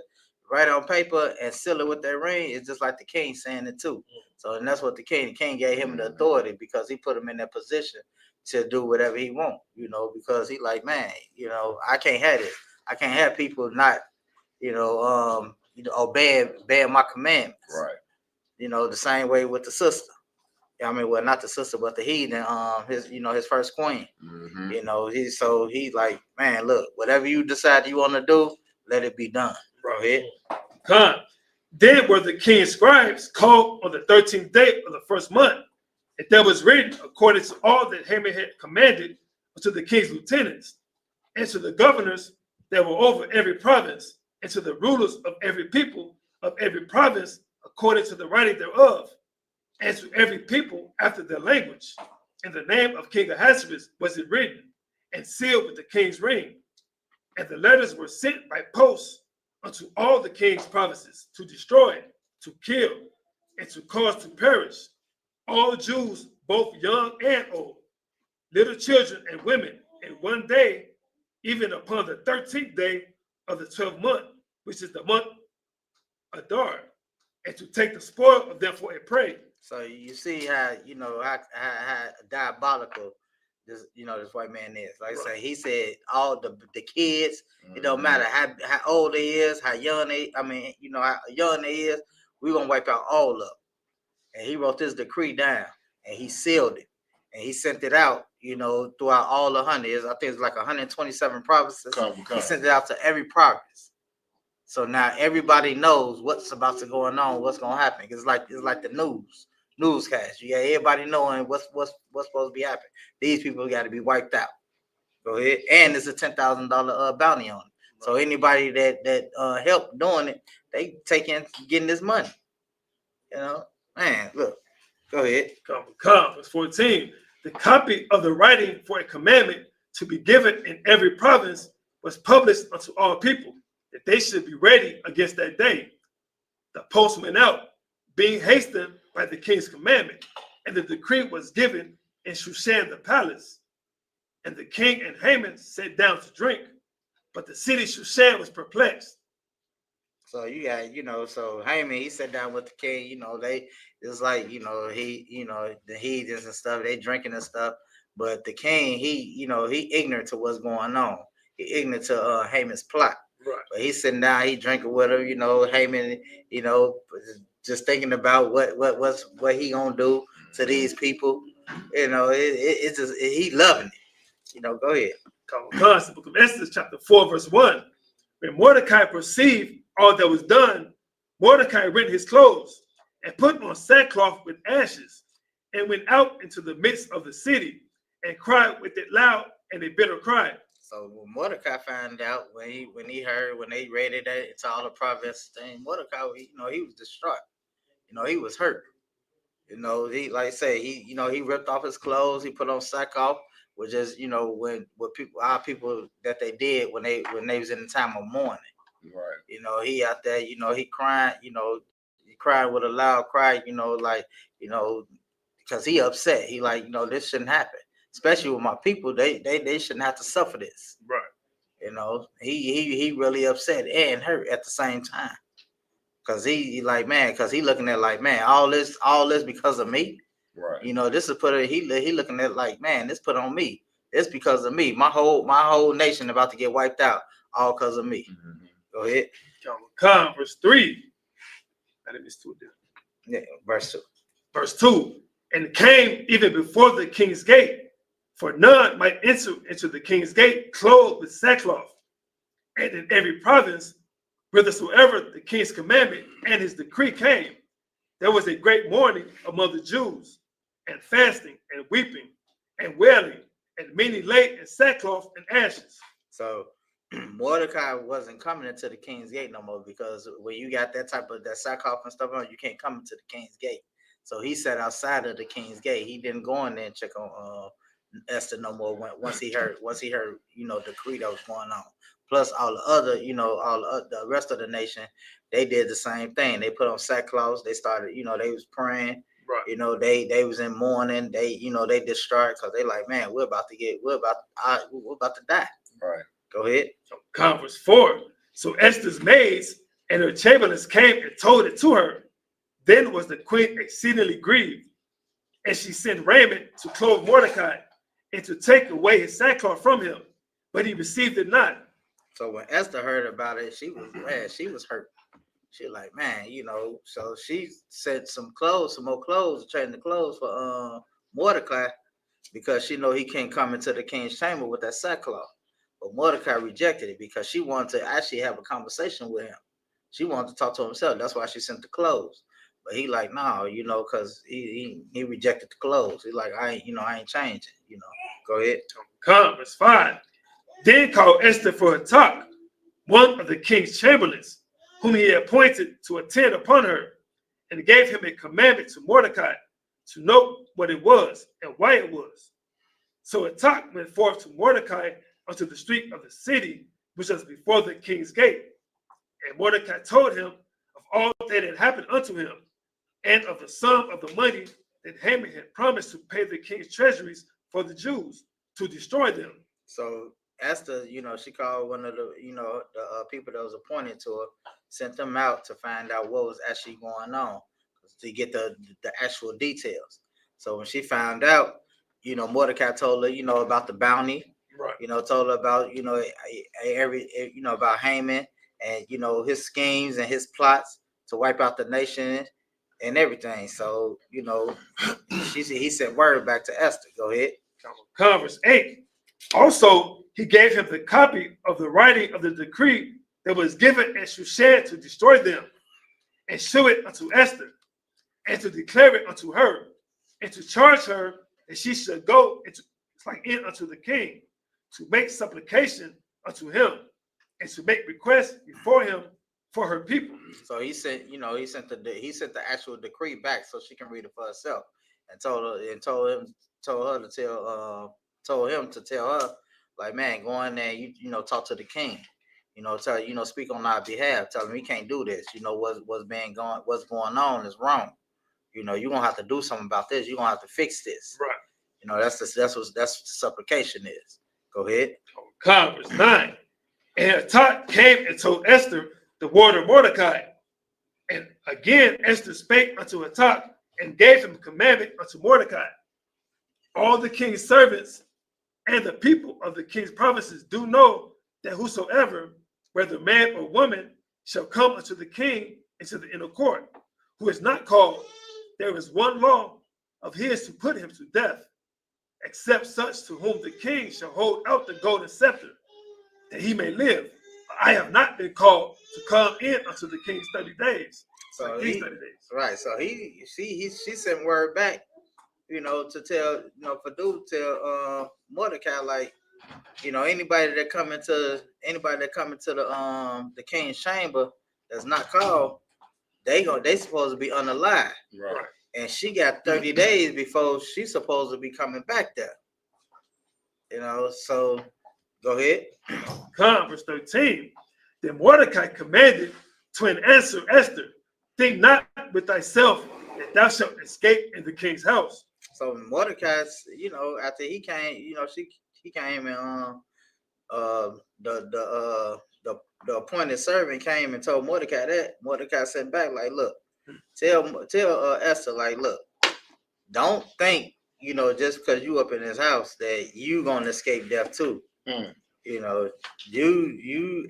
right on paper and seal it with that ring, it's just like the king saying it too. So and that's what the king gave him the authority, because he put him in that position to do whatever he want, you know, because he like, man, you know, I can't have it. I can't have people not, obeying my commandments. Right. You know, the same way with the sister. I mean, well, not the sister, but the heathen, his first queen. You know, he's like, man, look, whatever you decide you want to do, let it be done. Go ahead. Then were the king's scribes called on the 13th day of the first month, and that was written according to all that Haman had commanded to the king's lieutenants, and to the governors that were over every province, and to the rulers of every people of every province according to the writing thereof, and to every people after their language. In the name of King Ahasuerus was it written, and sealed with the king's ring. And the letters were sent by post unto all the king's provinces, to destroy, to kill, and to cause to perish all Jews, both young and old, little children and women, in one day, even upon the 13th day of the 12th month, which is the month Adar, and to take the spoil of them for a prey. So you see how how diabolical this white man is. Like I say, he said all the kids, it don't matter how old they is, how young they is, we're gonna wipe out all of them. And he wrote this decree down and he sealed it. And he sent it out, throughout all the hundreds. I think it's like 127 provinces. He sent it out to every province. So now everybody knows what's about to go on, what's gonna happen. It's like the newscast. You got everybody knowing what's supposed to be happening. These people got to be wiped out. Go ahead, and it's a $10,000 bounty on it. So anybody that helped doing it, they getting this money. Man, look. Go ahead. Verse 14. The copy of the writing for a commandment to be given in every province was published unto all people, that they should be ready against that day. The post went out, being hastened by the king's commandment, and the decree was given in Shushan the palace. And the king and Haman sat down to drink, but the city Shushan was perplexed. So you got, so Haman, he sat down with the king, it's like, the heathens and stuff, they drinking and stuff. But the king, he ignorant to what's going on. He ignorant to Haman's plot. Right. But he's sitting down, he drinking with him, Haman, just thinking about what he gonna do to these people. It's just, he loving it. Go ahead. The book of Esther, chapter 4, verse 1. When Mordecai perceived all that was done, Mordecai rent his clothes and put on sackcloth with ashes, and went out into the midst of the city and cried with it loud and a bitter cry. So when Mordecai found out, when they read it to all the provinces, Mordecai, he was distraught. He was hurt. He he ripped off his clothes, he put on sackcloth, which is our people that they did when they was in the time of mourning. Right. He out there, he crying, he cried with a loud cry, because he upset. He like, this shouldn't happen. Especially with my people, they shouldn't have to suffer this. Right. He really upset and hurt at the same time. Cause he looking at like, man, all this because of me. Right. This is he looking at like, man, this put on me. It's because of me. My whole nation about to get wiped out, all because of me. Mm-hmm. Go ahead. Verse 3. Yeah, verse 2. Verse 2. And came even before the king's gate, for none might enter into the king's gate clothed with sackcloth. And in every province, whithersoever the king's commandment and his decree came, there was a great mourning among the Jews, and fasting, and weeping, and wailing, and many lay in sackcloth and ashes. So Mordecai wasn't coming into the king's gate no more, because when you got that type of that sackcloth and stuff on, you can't come into the king's gate. So he sat outside of the king's gate. He didn't go in there and check on Esther no more. Once he heard, the decree that was going on. Plus all the other, the rest of the nation, they did the same thing. They put on sackcloth. They started, they was praying. Right. They was in mourning. They distraught because they like, man, we're about to die. Right. Go ahead. Verse 4. So Esther's maids and her chamberlains came and told it to her. Then was the queen exceedingly grieved, and she sent raiment to clothe Mordecai and to take away his sackcloth from him, but he received it not. So when Esther heard about it, she was mad. She was hurt. She was like, man, so she sent some more clothes, trading the clothes for Mordecai, because she know he can't come into the king's chamber with that sackcloth. But Mordecai rejected it because she wanted to actually have a conversation with him. She wanted to talk to himself. That's why she sent the clothes. But he like, no, because he rejected the clothes. He like, I ain't changing. Go ahead. Verse 5. Then called Esther for her talk, one of the king's chamberlains, whom he had appointed to attend upon her, and gave him a commandment to Mordecai to know what it was and why it was. So a talk went forth to Mordecai unto the street of the city, which was before the king's gate. And Mordecai told him of all that had happened unto him, and of the sum of the money that Haman had promised to pay the king's treasuries for the Jews, to destroy them. So Esther, she called one of the, the people that was appointed to her, sent them out to find out what was actually going on, to get the actual details. So when she found out, Mordecai told her, about the bounty, right? Told her about, about Haman and, his schemes and his plots to wipe out the nation and everything. So, he sent word back to Esther. Go ahead. Verse 8. Also, he gave him the copy of the writing of the decree that was given in Shushan to destroy them, and show it unto Esther, and to declare it unto her, and to charge her that she should go in unto the king, to make supplication unto him, and to make requests before him for her people. So he sent, he sent the actual decree back so she can read it for herself, and told him to tell her, like, man, go in there, talk to the king, speak on our behalf, tell him he can't do this, what's going on is wrong, you're gonna have to do something about this, you're gonna have to fix this, right? That's what supplication is. Go ahead. Verse 9. And Hatak came and told Esther the word of Mordecai, and again Esther spake unto Hatak and gave him commandment unto Mordecai. All the king's servants and the people of the king's provinces do know that whosoever, whether man or woman, shall come unto the king into the inner court, who is not called, there is one law of his to put him to death, except such to whom the king shall hold out the golden scepter, that he may live. I have not been called to come in unto the king's 30 days. So like these 30 days. Right. So she sent word back, to tell, tell Mordecai, like, anybody that come into the king's chamber that's not called, they supposed to be unalive. Right. And she got 30 days before she's supposed to be coming back there. So go ahead. Verse 13. Then Mordecai commanded to answer Esther, think not with thyself that thou shalt escape in the king's house. So Mordecai, after he came, he came and the appointed servant came and told Mordecai that. Mordecai sent back, like, look, tell Esther, like, look, don't think, just because you up in his house that you gonna escape death too. You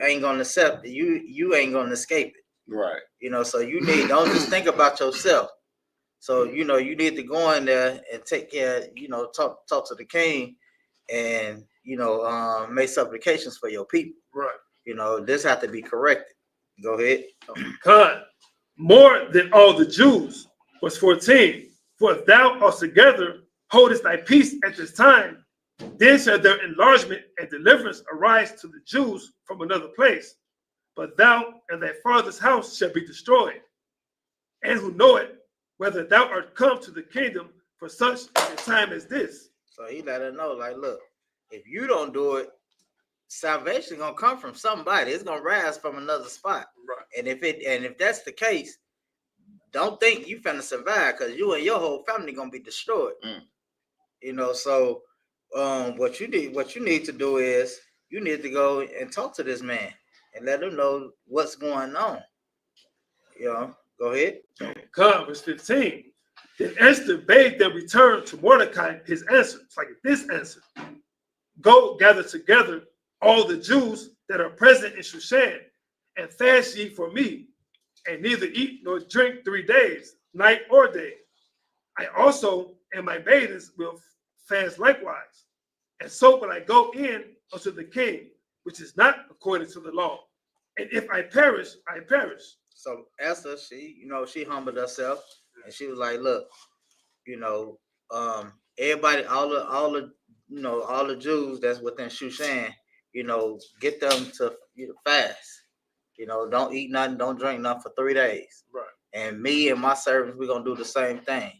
ain't gonna accept it. You ain't gonna escape it. Right. So you don't just think about yourself. So, you know, you need to go in there and take care, you know, talk to the king and, you know, make supplications for your people. Right. You know, this has to be corrected. Go ahead. God, more than all the Jews, verse 14. For if thou altogether holdest thy peace at this time, then shall their enlargement and deliverance arise to the Jews from another place. But thou and thy father's house shall be destroyed. And who know it, whether thou art come to the kingdom for such a time as this. So he let her know, like, look, if you don't do it, salvation gonna come from somebody. It's gonna rise from another spot. Right. And if that's the case, don't think you finna survive, because you and your whole family gonna be destroyed. You know, so what you need to do is you need to go and talk to this man and let him know what's going on. You know, go ahead. God, verse 15. Then Esther bade them return to Mordecai his answer. It's like this answer. Go gather together all the Jews that are present in Shushan, and fast ye for me, and neither eat nor drink 3 days, night or day. I also and my maidens will fast likewise. And so will I go in unto the king, which is not according to the law. And if I perish, I perish. So Esther, she humbled herself, and she was like, look, everybody, all the Jews that's within Shushan, get them to fast. Don't eat nothing, don't drink nothing for 3 days. Right. And me and my servants, we're gonna do the same thing.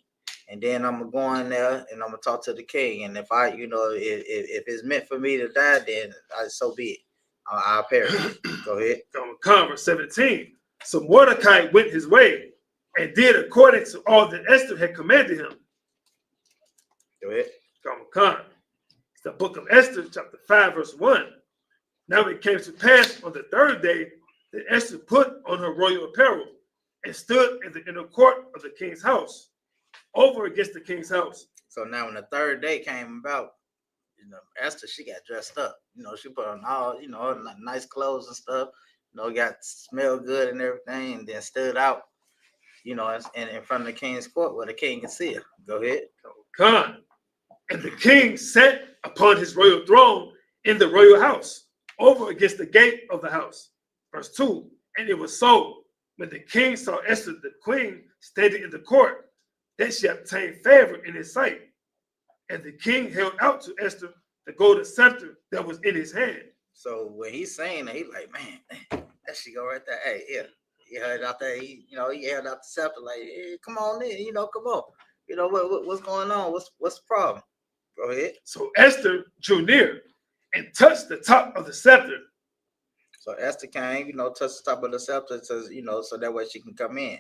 And then I'm gonna go in there and I'm gonna talk to the king. And if if it's meant for me to die, then so be it. I'll perish. Go ahead. Verse 17. So Mordecai went his way and did according to all that Esther had commanded him. Go ahead. It's the book of Esther, chapter 5, verse 1. Now it came to pass on the 3rd day that Esther put on her royal apparel and stood in the inner court of the king's house, over against the king's house. So now when the 3rd day came about, Esther, she got dressed up. She put on all, nice clothes and stuff, got smelled good and everything, and then stood out, in front of the king's court where the king can see her. Go ahead. And the king sat upon his royal throne in the royal house, over against the gate of the house. Verse 2. And it was so, when the king saw Esther the queen standing in the court, that she obtained favor in his sight. And the king held out to Esther the golden scepter that was in his hand. So when he's saying that, he's like, man, that she go right there. Hey, yeah. He held out there, he held out the scepter like, hey, come on in, come on. What's going on? What's the problem? Go ahead. So Esther drew near and touched the top of the scepter. So Esther came, touched the top of the scepter, says, so that way she can come in.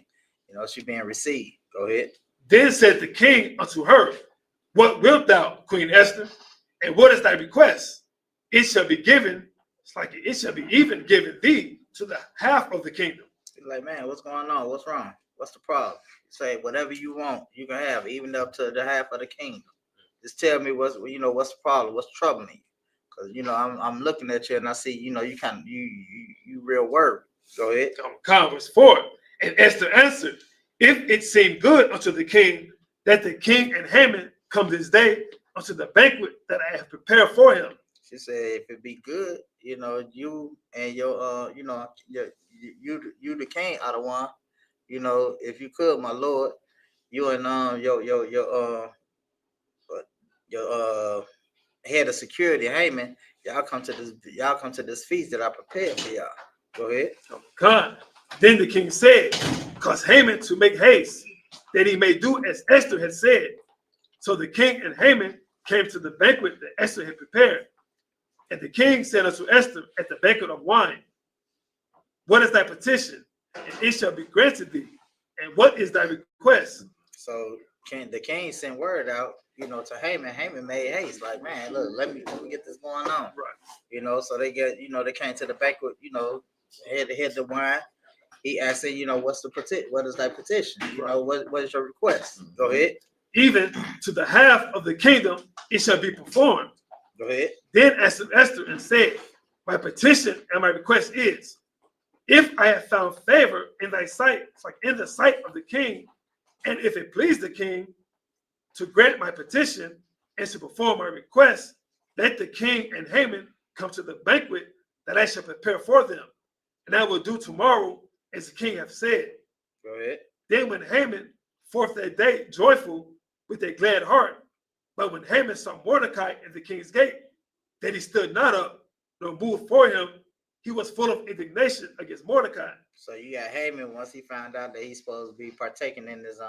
She being received. Go ahead. Then said the king unto her, what wilt thou, Queen Esther? And what is thy request? It shall be given, it shall be even given thee to the half of the kingdom. He's like, man, what's going on? What's wrong? What's the problem? Say whatever you want, you can have, even up to the half of the kingdom. Just tell me what's the problem, what's troubling you. Because I'm looking at you and I see, you real worried. Go ahead. Verse 4. And Esther answered, if it seem good unto the king that the king and Haman come this day unto the banquet that I have prepared for him. She said, if it be good, you and your you the king out of one, if you could, my lord, you and your head of security, Haman, y'all come to this feast that I prepared for y'all. Go ahead. Then the king said, cause Haman to make haste, that he may do as Esther had said. So the king and Haman came to the banquet that Esther had prepared. And the king said unto Esther at the banquet of wine, what is thy petition? And it shall be granted thee. And what is thy request? So the king sent word out, to Haman. Haman made haste, like, man, look, let me get this going on. Right. So they they came to the banquet, had the wine. He asked, what's the petition? What is thy petition? What is your request? Go ahead. Even to the half of the kingdom, it shall be performed. Go ahead. Then answered Esther and said, my petition and my request is, if I have found favor in thy sight, it's like in the sight of the king, And if it please the king to grant my petition and to perform my request, let the king and Haman come to the banquet that I shall prepare for them. And I will do tomorrow as the king hath said. Go ahead. Then when Haman forth that day joyful with a glad heart, but when Haman saw Mordecai in the king's gate, that he stood not up, nor moved for him, he was full of indignation against Mordecai. So you got Haman, once he found out that he's supposed to be partaking in this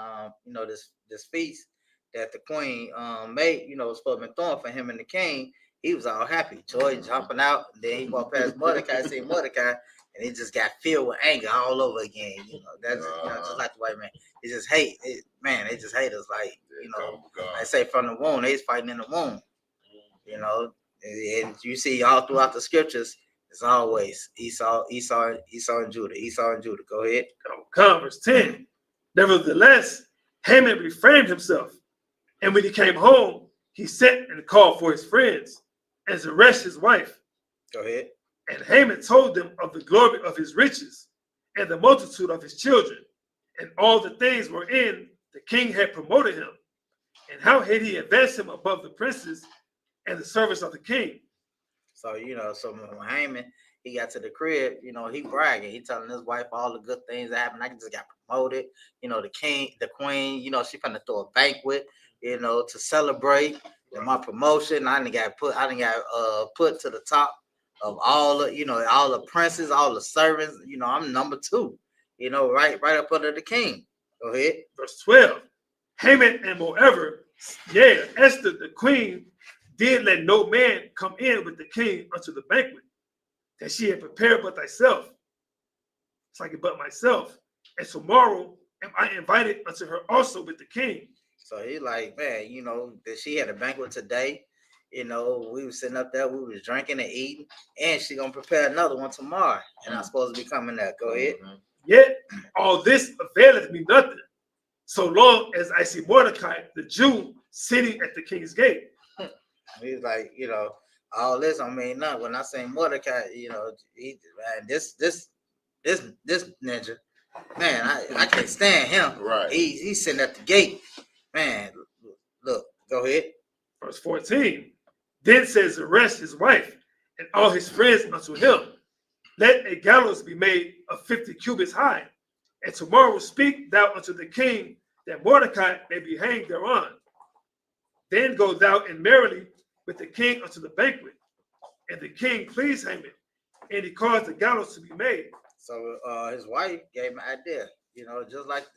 this feast that the queen made, was supposed to be throwing for him and the king, he was all happy, joy jumping out. Then he walked past Mordecai, see Mordecai, and he just got filled with anger all over again. That's just like the white man. He just hate it, man. They just hate us, like I say from the womb. They's fighting in the womb. And you see all throughout the scriptures, it's always Esau, and Judah, Esau and Judah. Go ahead. Verse 10. Nevertheless, Haman refrained himself, and when he came home, he sent and called for his friends and Zeresh his wife. Go ahead. And Haman told them of the glory of his riches and the multitude of his children, and all the things wherein the king had promoted him, and how had he advanced him above the princes and the servants of the king. So, so when Haman, he got to the crib, he bragging. He telling his wife all the good things that happened. I just got promoted. The king, the queen, she finna throw a banquet, to celebrate my promotion. I done got put to the top of all the, all the princes, all the servants. I'm number 2, right up under the king. Go ahead. Verse 12. Haman and moreover, Esther the queen did let no man come in with the king unto the banquet that she had prepared but thyself. It's like but myself. And tomorrow am I invited unto her also with the king. So he like, man, that she had a banquet today. We was sitting up there, we was drinking and eating, and she gonna prepare another one tomorrow. And I'm supposed to be coming there. Go ahead. Yet all this availeth me nothing, so long as I see Mordecai, the Jew, sitting at the king's gate. He's like, all this don't mean nothing. When I say Mordecai, this ninja, man, I can't stand him. Right. He's sitting at the gate. Man, look, go ahead. Verse 14. Then says Zeresh his wife and all his friends unto him, let a gallows be made of 50 cubits high, and tomorrow speak thou unto the king that Mordecai may be hanged thereon. Then go thou in merrily with the king unto the banquet. And the king pleased Haman, and he caused the gallows to be made. So his wife gave him an idea, just like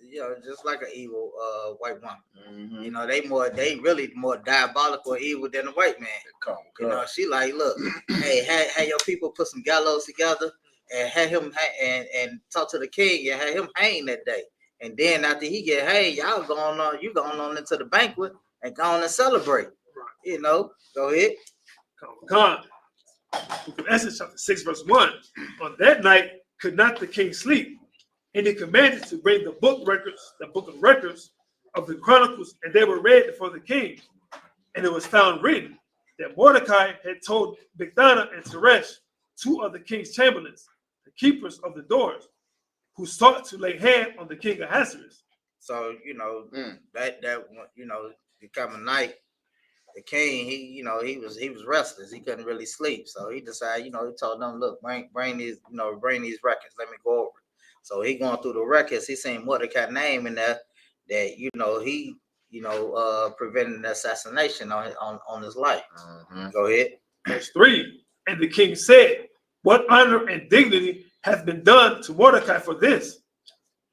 an evil white woman. Mm-hmm. They really more diabolical or evil than a white man. She like, look, hey, have your people put some gallows together and have him and talk to the king and have him hang that day. And then after he get hanged, y'all going on into the banquet and go on and celebrate. Go ahead. Esther chapter 6, verse 1. On that night could not the king sleep, and he commanded to bring the book of records of the chronicles, and they were read before the king. And it was found written that Mordecai had told Bigthana and Teresh, 2 of the king's chamberlains, the keepers of the doors, who sought to lay hand on the king Ahasuerus. So the coming night, the king, he was restless. He couldn't really sleep. So he decided, he told them, look, bring these records. Let me go over it. So he going through the records. He seen Mordecai's name in there that, he prevented an assassination on his life. Mm-hmm. Go ahead. Verse 3. And the king said, what honor and dignity hath been done to Mordecai for this?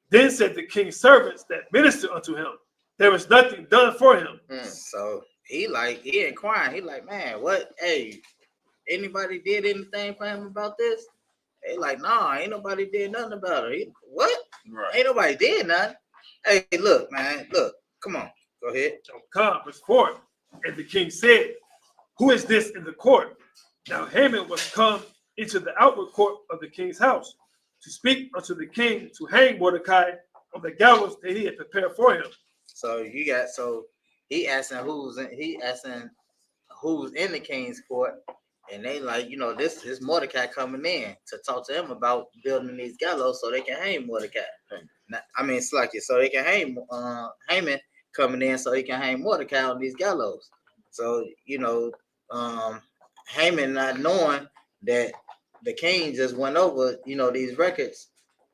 Then said the king's servants that ministered unto him, there was nothing done for him. So he inquiring. He like, man, what? Hey, anybody did anything for him about this? They like, nah, ain't nobody did nothing about it. What? Right. Ain't nobody did nothing. Hey, look, man, look, come on, go ahead. Verse 4. And the king said, who is this in the court? Now Haman was come into the outward court of the king's house to speak unto the king to hang Mordecai on the gallows that he had prepared for him. So he asking who's in the king's court, And they like, this is Mordecai coming in to talk to him about building these gallows so they can hang Mordecai. So they can hang Haman coming in so he can hang Mordecai on these gallows. So, Haman not knowing that the king just went over, these records,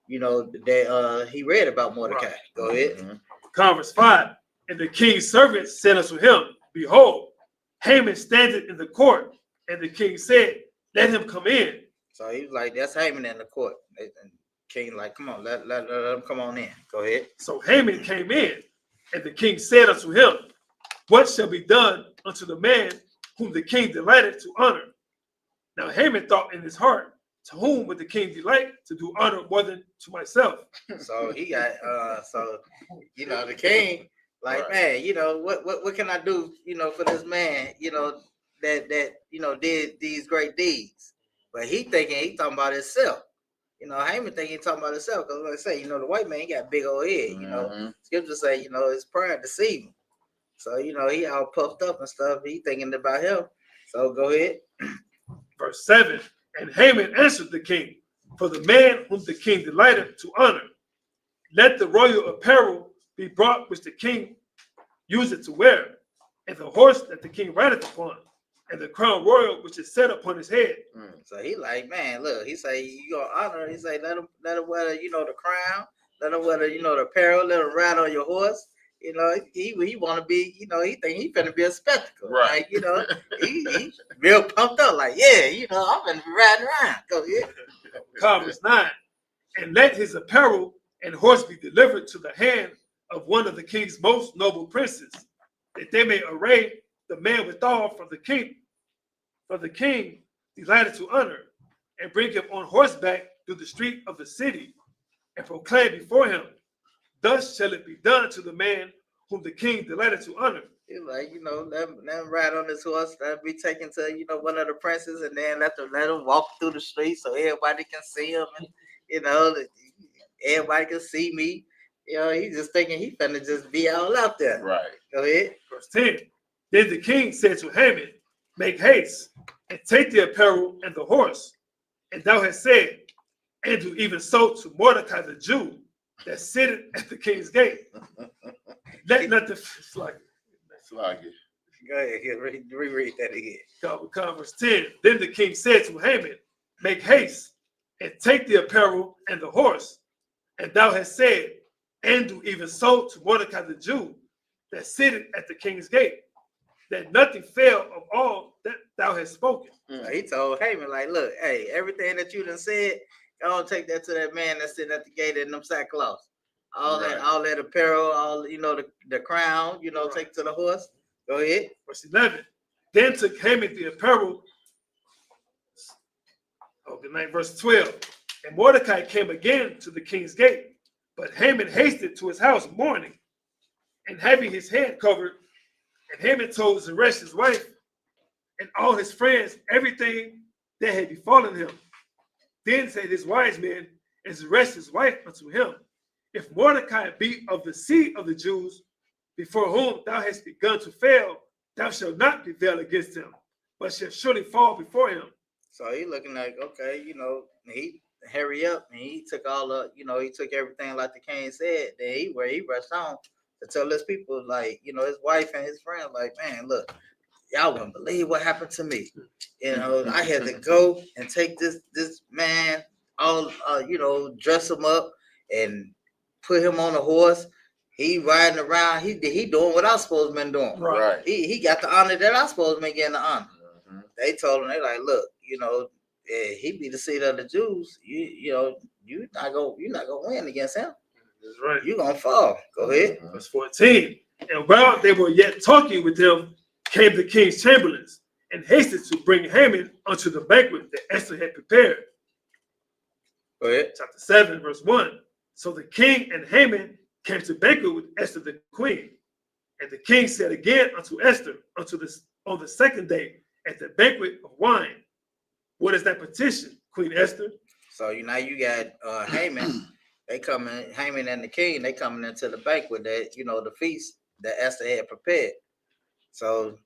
that he read about Mordecai. Right. Go ahead. Verse 5. And the king's servants said unto him, Behold, Haman standeth in the court. And the king said, Let him come in. So he was like, that's Haman in the court. And king like, come on, let him come on in. Go ahead. So Haman came in, and the king said unto him, What shall be done unto the man whom the king delighted to honor? Now Haman thought in his heart, To whom would the king delight to do honor more than to myself? So he got, the king, like, right. Man, what can I do, for this man, that did these great deeds? But he talking about himself. Haman thinking he talking about himself. Because like I say, the white man got big old head. Scripture say, his pride deceived him. So, he all puffed up and stuff. He thinking about him. So go ahead. Verse 7. And Haman answered the king, For the man whom the king delighted to honor, let the royal apparel be brought which the king useth to wear, and the horse that the king rideth upon, and the crown royal which is set upon his head. So he like, man, look, he say, you gonna honor, he say, let him wear, the crown, let him wear the apparel, let him ride on your horse. He want to be, he think he finna be a spectacle. Right. Like, he real pumped up, like, yeah, I'm finna be riding around. Go ahead. Verse 9. And let his apparel and horse be delivered to the hand of one of the king's most noble princes, that they may array the man withal from the king delighted to honor, and bring him on horseback through the street of the city, and proclaim before him, Thus shall it be done to the man whom the king delighted to honor. He's like, let him ride on this horse, let him be taken to, one of the princes, and then let him walk through the street so everybody can see him, and, everybody can see me. He's just thinking he finna just be all out there. Right. Go ahead. Verse 10. Then the king said to Haman, Make haste, and take the apparel and the horse. And thou hast said, and do even so to Mordecai the Jew, that sitteth at the king's gate. Let not the Slag it. Go ahead, reread that again. Verse 10. Then the king said to Haman, Make haste, and take the apparel and the horse. And thou hast said, and do even so to Mordecai the Jew, that sitteth at the king's gate, that nothing fail of all that thou hast spoken. He told Haman, like, look, hey, everything that you done said, go and take that to that man that's sitting at the gate in them sackcloth. All that apparel, all the crown, take to the horse. Go ahead. Verse 11. Then took Haman the apparel. Good night. Verse 12. And Mordecai came again to the king's gate, but Haman hasted to his house mourning, and having his head covered. And Haman told Zeresh his wife and all his friends everything that had befallen him. Then said his wise men and Zeresh his wife unto him, If Mordecai be of the seed of the Jews, before whom thou hast begun to fail, thou shalt not prevail against him, but shalt surely fall before him. So he looking like, okay, he hurry up, and he took all the, he took everything like the king said. Then he rushed on to tell his people, like, his wife and his friends, like, man, look, y'all wouldn't believe what happened to me. I had to go and take this man, all dress him up and put him on a horse. He riding around. He doing what I supposed to been doing. Right. He got the honor that I supposed to be getting the honor. Mm-hmm. They told him, they like, look, he be the seed of the Jews. You're not gonna win against him. That's right. You're gonna fall. Go ahead. Verse 14. And while they were yet talking with him, came the king's chamberlains, and hasted to bring Haman unto the banquet that Esther had prepared. Go ahead. Chapter 7, verse 1. So the king and Haman came to banquet with Esther the queen. And the king said again unto Esther, on the second day, at the banquet of wine, What is that petition, Queen Esther? So now you got Haman. They coming, Haman and the king, they coming into the banquet that, the feast that Esther had prepared. So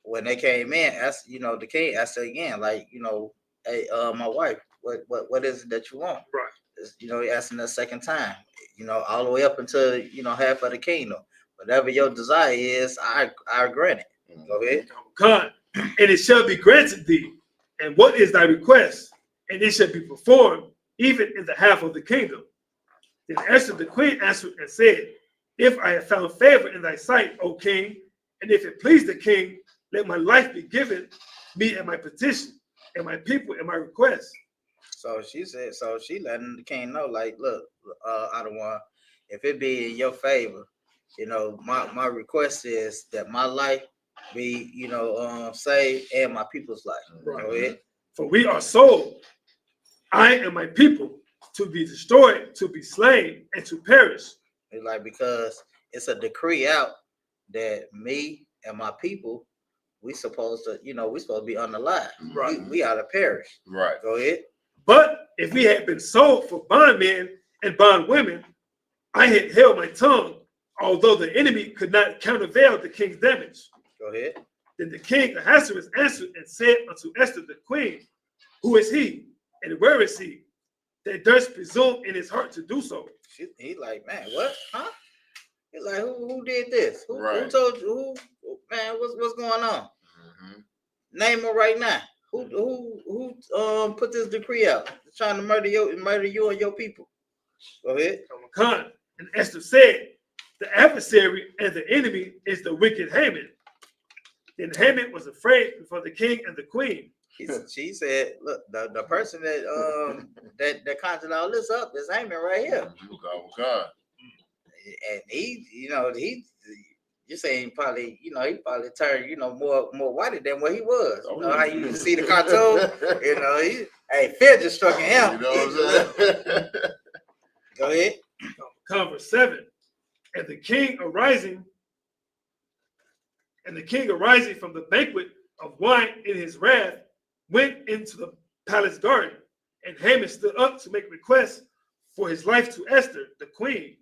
when they came in, asked, the king asked her again, like, hey, my wife, what is it that you want? Right. He asking the second time, all the way up until half of the kingdom. Whatever your desire is, I grant it. Go ahead. God, and it shall be granted thee. And what is thy request? And it shall be performed, even in the half of the kingdom. Then Esther the queen answered and said, if I have found favor in thy sight, O king, and if it please the king, let my life be given me and my petition, and my people and my request. So she letting the king know, like, look, Adawan, if it be in your favor, my request is that my life be, saved and my people's life. Right. Go ahead. For we are sold, I and my people, to be destroyed, to be slain, and to perish. It's like, because it's a decree out that me and my people, we supposed to be unalive. Right. We ought to perish. Right. Go ahead. But if we had been sold for bondmen and bondwomen, I had held my tongue, although the enemy could not countervail the king's damage. Go ahead. Then the king Ahasuerus answered and said unto Esther the queen, who is he, and where is he, that durst presume in his heart to do so? He like, man, what? Huh? He's like, who did this? Who told you? Man, what's going on? Mm-hmm. Name him right now. Who put this decree out? Trying to murder you and your people. Go ahead. And Esther said, the adversary and the enemy is the wicked Haman. Then Haman was afraid before the king and the queen. She said, look, the person that conjured all this up is Haman right here. God. And he you're saying probably, he probably turned, more whiter than what he was. You know how you see the cartoon? Fear just struck him. You know what I'm saying? Go ahead. Verse 7. And the king arising from the banquet of wine in his wrath went into the palace garden, and Haman stood up to make requests for his life to Esther, the queen,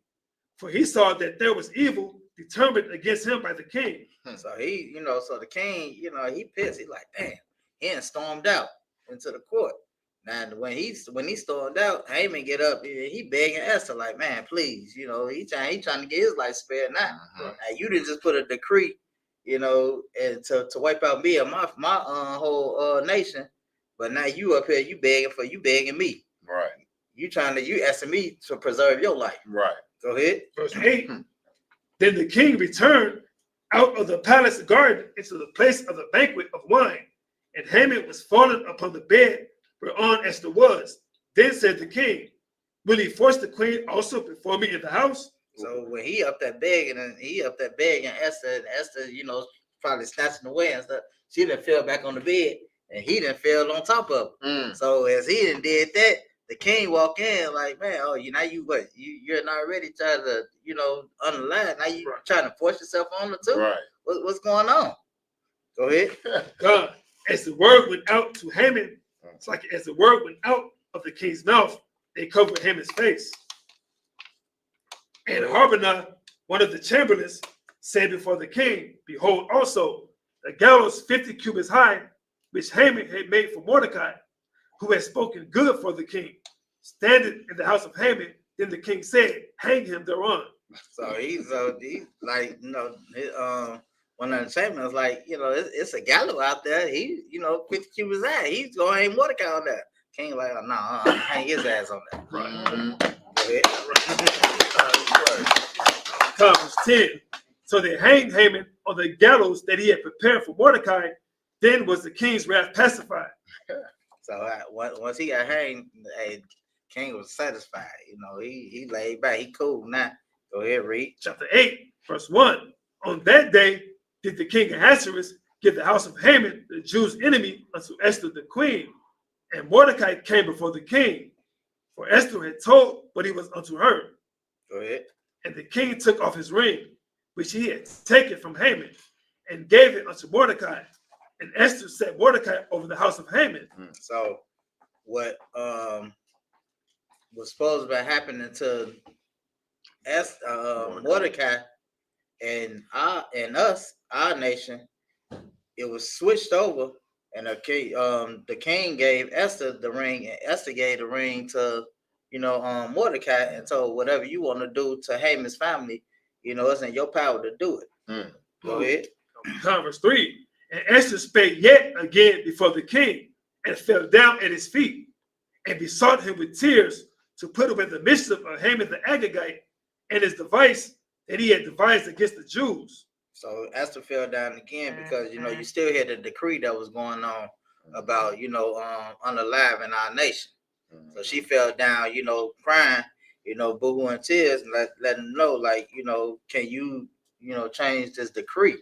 for he saw that there was evil determined against him by the king. So so the king, he pissed. He like, damn, he done stormed out into the court. Now, when he stormed out, Haman get up, he begging Esther, like, man, please, he trying to get his life spared now. Mm-hmm. Now, you didn't just put a decree, and to wipe out me and my whole nation, but now you up here, you begging me. Right. You asking me to preserve your life. Right. Go ahead. Verse 8. Then the king returned out of the palace garden into the place of the banquet of wine, and Haman was fallen upon the bed whereon Esther was. Then said the king, will he force the queen also before me in the house? So when he up that begging, and Esther, probably snatching away and stuff, she done fell back on the bed, and he done fell on top of her. So as he done did that, the king walked in like, man, you're not ready trying to, unalive. Now you trying to force yourself on her too? Right. What's going on? Go ahead. God, as the word went out to Haman, it's like as the word went out of the king's mouth, they covered Haman's face. And Harbonah, one of the chamberlains, said before the king, behold also the gallows 50 cubits high, which Haman had made for Mordecai, who had spoken good for the king, standing in the house of Haman. Then the king said, hang him thereon. So he's like, one of the chamberlains like, it's a gallows out there. He, 50 cubits high. He's going to hang Mordecai on that. King like, no, hang his ass on that. Right. Go ahead. Verse 10. So they hanged Haman on the gallows that he had prepared for Mordecai. Then was the king's wrath pacified. So once he got hanged, king was satisfied. He laid back. He cool now. Go ahead, read. Chapter 8, verse 1. On that day did the king Ahasuerus give the house of Haman, the Jews' enemy, unto Esther the queen. And Mordecai came before the king, for Esther had told what he was unto her. Go ahead. And the king took off his ring, which he had taken from Haman, and gave it unto Mordecai. And Esther set Mordecai over the house of Haman. So what was supposed to be happening to Mordecai and us, our nation, it was switched over, and the king gave Esther the ring, and Esther gave the ring to Mordecai, and told whatever you want to do to Haman's family, it's in your power to do it. Go ahead. Verse 3. And Esther spake yet again before the king, and fell down at his feet, and besought him with tears to put away the mischief of Haman the Agagite and his device that he had devised against the Jews. So Esther fell down again because you still had the decree that was going on about unaliving our nation. So she fell down, crying, boo-hoo in tears, and letting them know, like, can you change this decree?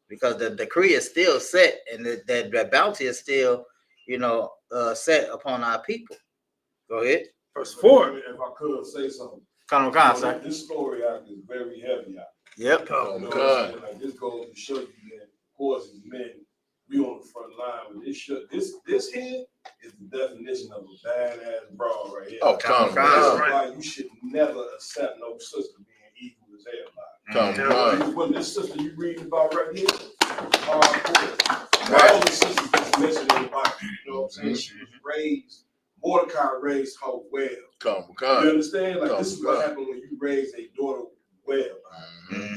Because the decree is still set, and that bounty is still, set upon our people. Go ahead. Verse 4. If I could say something. Come on, sir. This story out is very heavy out. Yep. Like, this goes to show you that, of course, as men, we on the front line. But this here is the definition of a badass broad right here. Oh, come on. Like, you should never accept no sister being equal as everybody. When this sister you reading about right here, all the sisters that's mentioned in the Bible, you know what I'm saying? She was raised, Mordecai raised her well. You understand? Like, this is what happened when you raise a daughter well.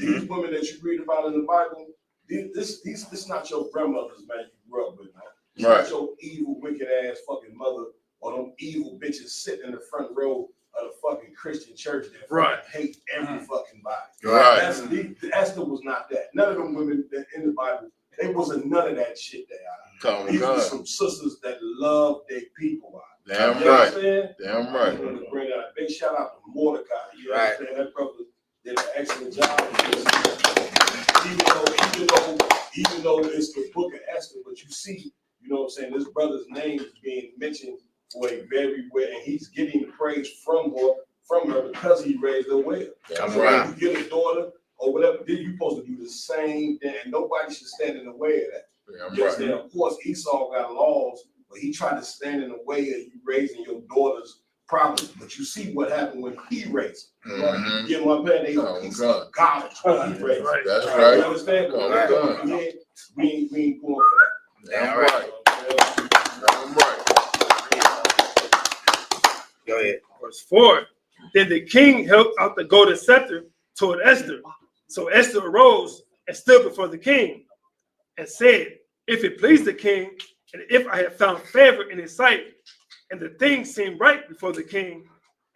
These women that you read about in the Bible, this not your grandmother's man you grew up with, man. It's not your evil, wicked ass fucking mother or them evil bitches sitting in the front row of the fucking Christian church that fucking hate every fucking body. Esther was not that. None of them women that in the Bible, they wasn't none of that shit there. These were some sisters that love their people. Damn you right. Understand? Damn right. I want to bring out a big shout out to Mordecai. You understand? That brother did an excellent job. Even though it's the book of Esther, but you see, you know what I'm saying, this brother's name is being mentioned for a very well, and he's getting the praise from her because he raised her well. So when you get a daughter or whatever, then you're supposed to do the same thing, and nobody should stand in the way of that. Yes, and of course, Esau got laws, but he tried to stand in the way of you raising your daughters properly. But you see what happened when he raised them. Right? You know what I'm saying? They piece of garbage when he raised them. That's right. You understand? We ain't going for that. Damn right. Damn right. Go ahead. Verse 4. Then the king held out the golden scepter toward Esther. So Esther arose and stood before the king and said, if it please the king, and if I have found favor in his sight, and the thing seemed right before the king,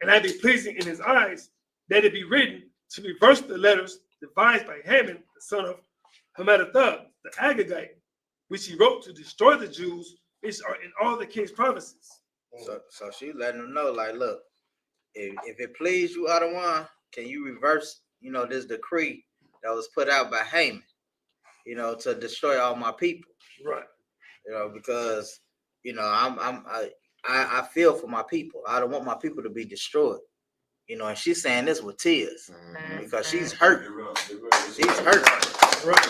and I be pleasing in his eyes, let it be written to reverse the letters devised by Haman, the son of Hammedatha, the Agagite, which he wrote to destroy the Jews, which are in all the king's provinces. So she letting them know, like, look, if it please you, Adawan, can you reverse, this decree that was put out by Haman, to destroy all my people, right? Because I feel for my people. I don't want my people to be destroyed, and she's saying this with tears because she's hurt. She's hurt, right?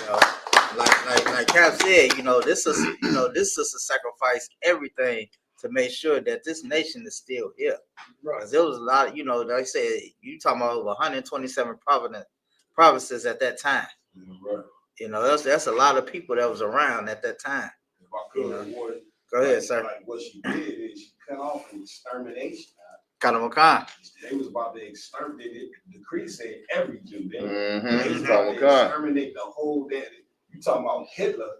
Like Cap said, this sister sacrificed everything to make sure that this nation is still here. Because there was a lot, like I said, you talking about over 127 provinces at that time. That's a lot of people that was around at that time. Go ahead, sir. Like what she did is she cut off an extermination. Kind of a kind. They was about to exterminate it. The decree said every Jew. They was about to exterminate the whole damn. You talking about Hitler?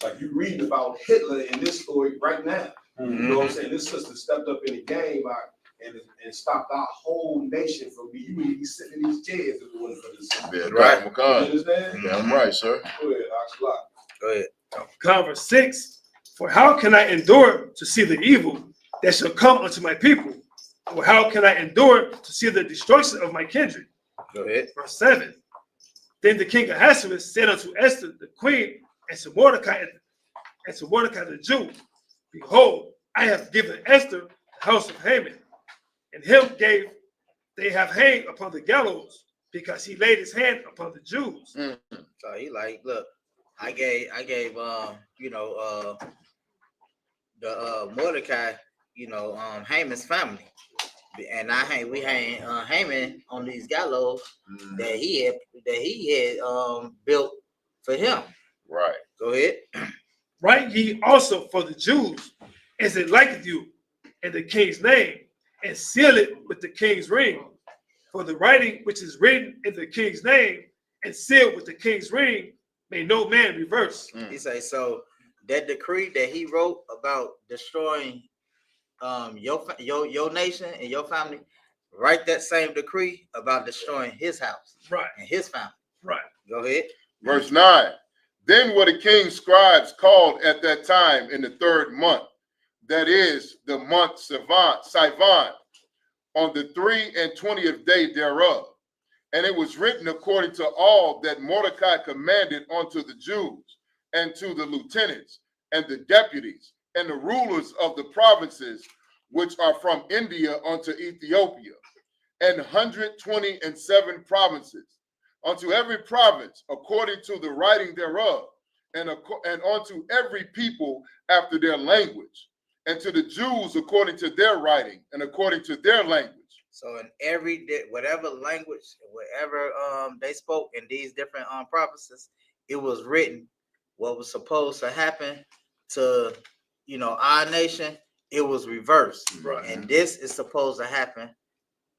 Like you reading about Hitler in this story right now. You know what I'm saying? This sister stepped up in the game and stopped our whole nation from being. You would be sitting in these chairs if it wasn't for this. Yeah, right. You understand? Damn right, sir. Go ahead, Oxlock. Go ahead. Verse 6. For how can I endure to see the evil that shall come unto my people? Or how can I endure to see the destruction of my kindred? Go ahead. Verse 7. Then the king Ahasuerus said unto Esther the queen and to Mordecai the Jew, behold, I have given Esther the house of Haman, and him they have hanged upon the gallows, because he laid his hand upon the Jews. So he like, look, I gave the Mordecai, Haman's family, and we hang Haman on these gallows that he had built for him. Right. Go ahead. Write ye also for the Jews, as it liketh you, in the king's name, and seal it with the king's ring. For the writing which is written in the king's name and sealed with the king's ring, may no man reverse. He say, so that decree that he wrote about destroying your nation and your family, write that same decree about destroying his house, right, and his family. Right. Go ahead. Verse 9. Then were the king's scribes called at that time in the 3rd month, that is the month Sivan, on the 23rd day thereof. And it was written according to all that Mordecai commanded unto the Jews, and to the lieutenants, and the deputies, and the rulers of the provinces which are from India unto Ethiopia, and 127 provinces, unto every province according to the writing thereof, and unto every people after their language, and to the Jews according to their writing and according to their language. So in every whatever language, whatever they spoke in these different provinces, it was written what was supposed to happen to our nation. It was reversed, right. And this is supposed to happen.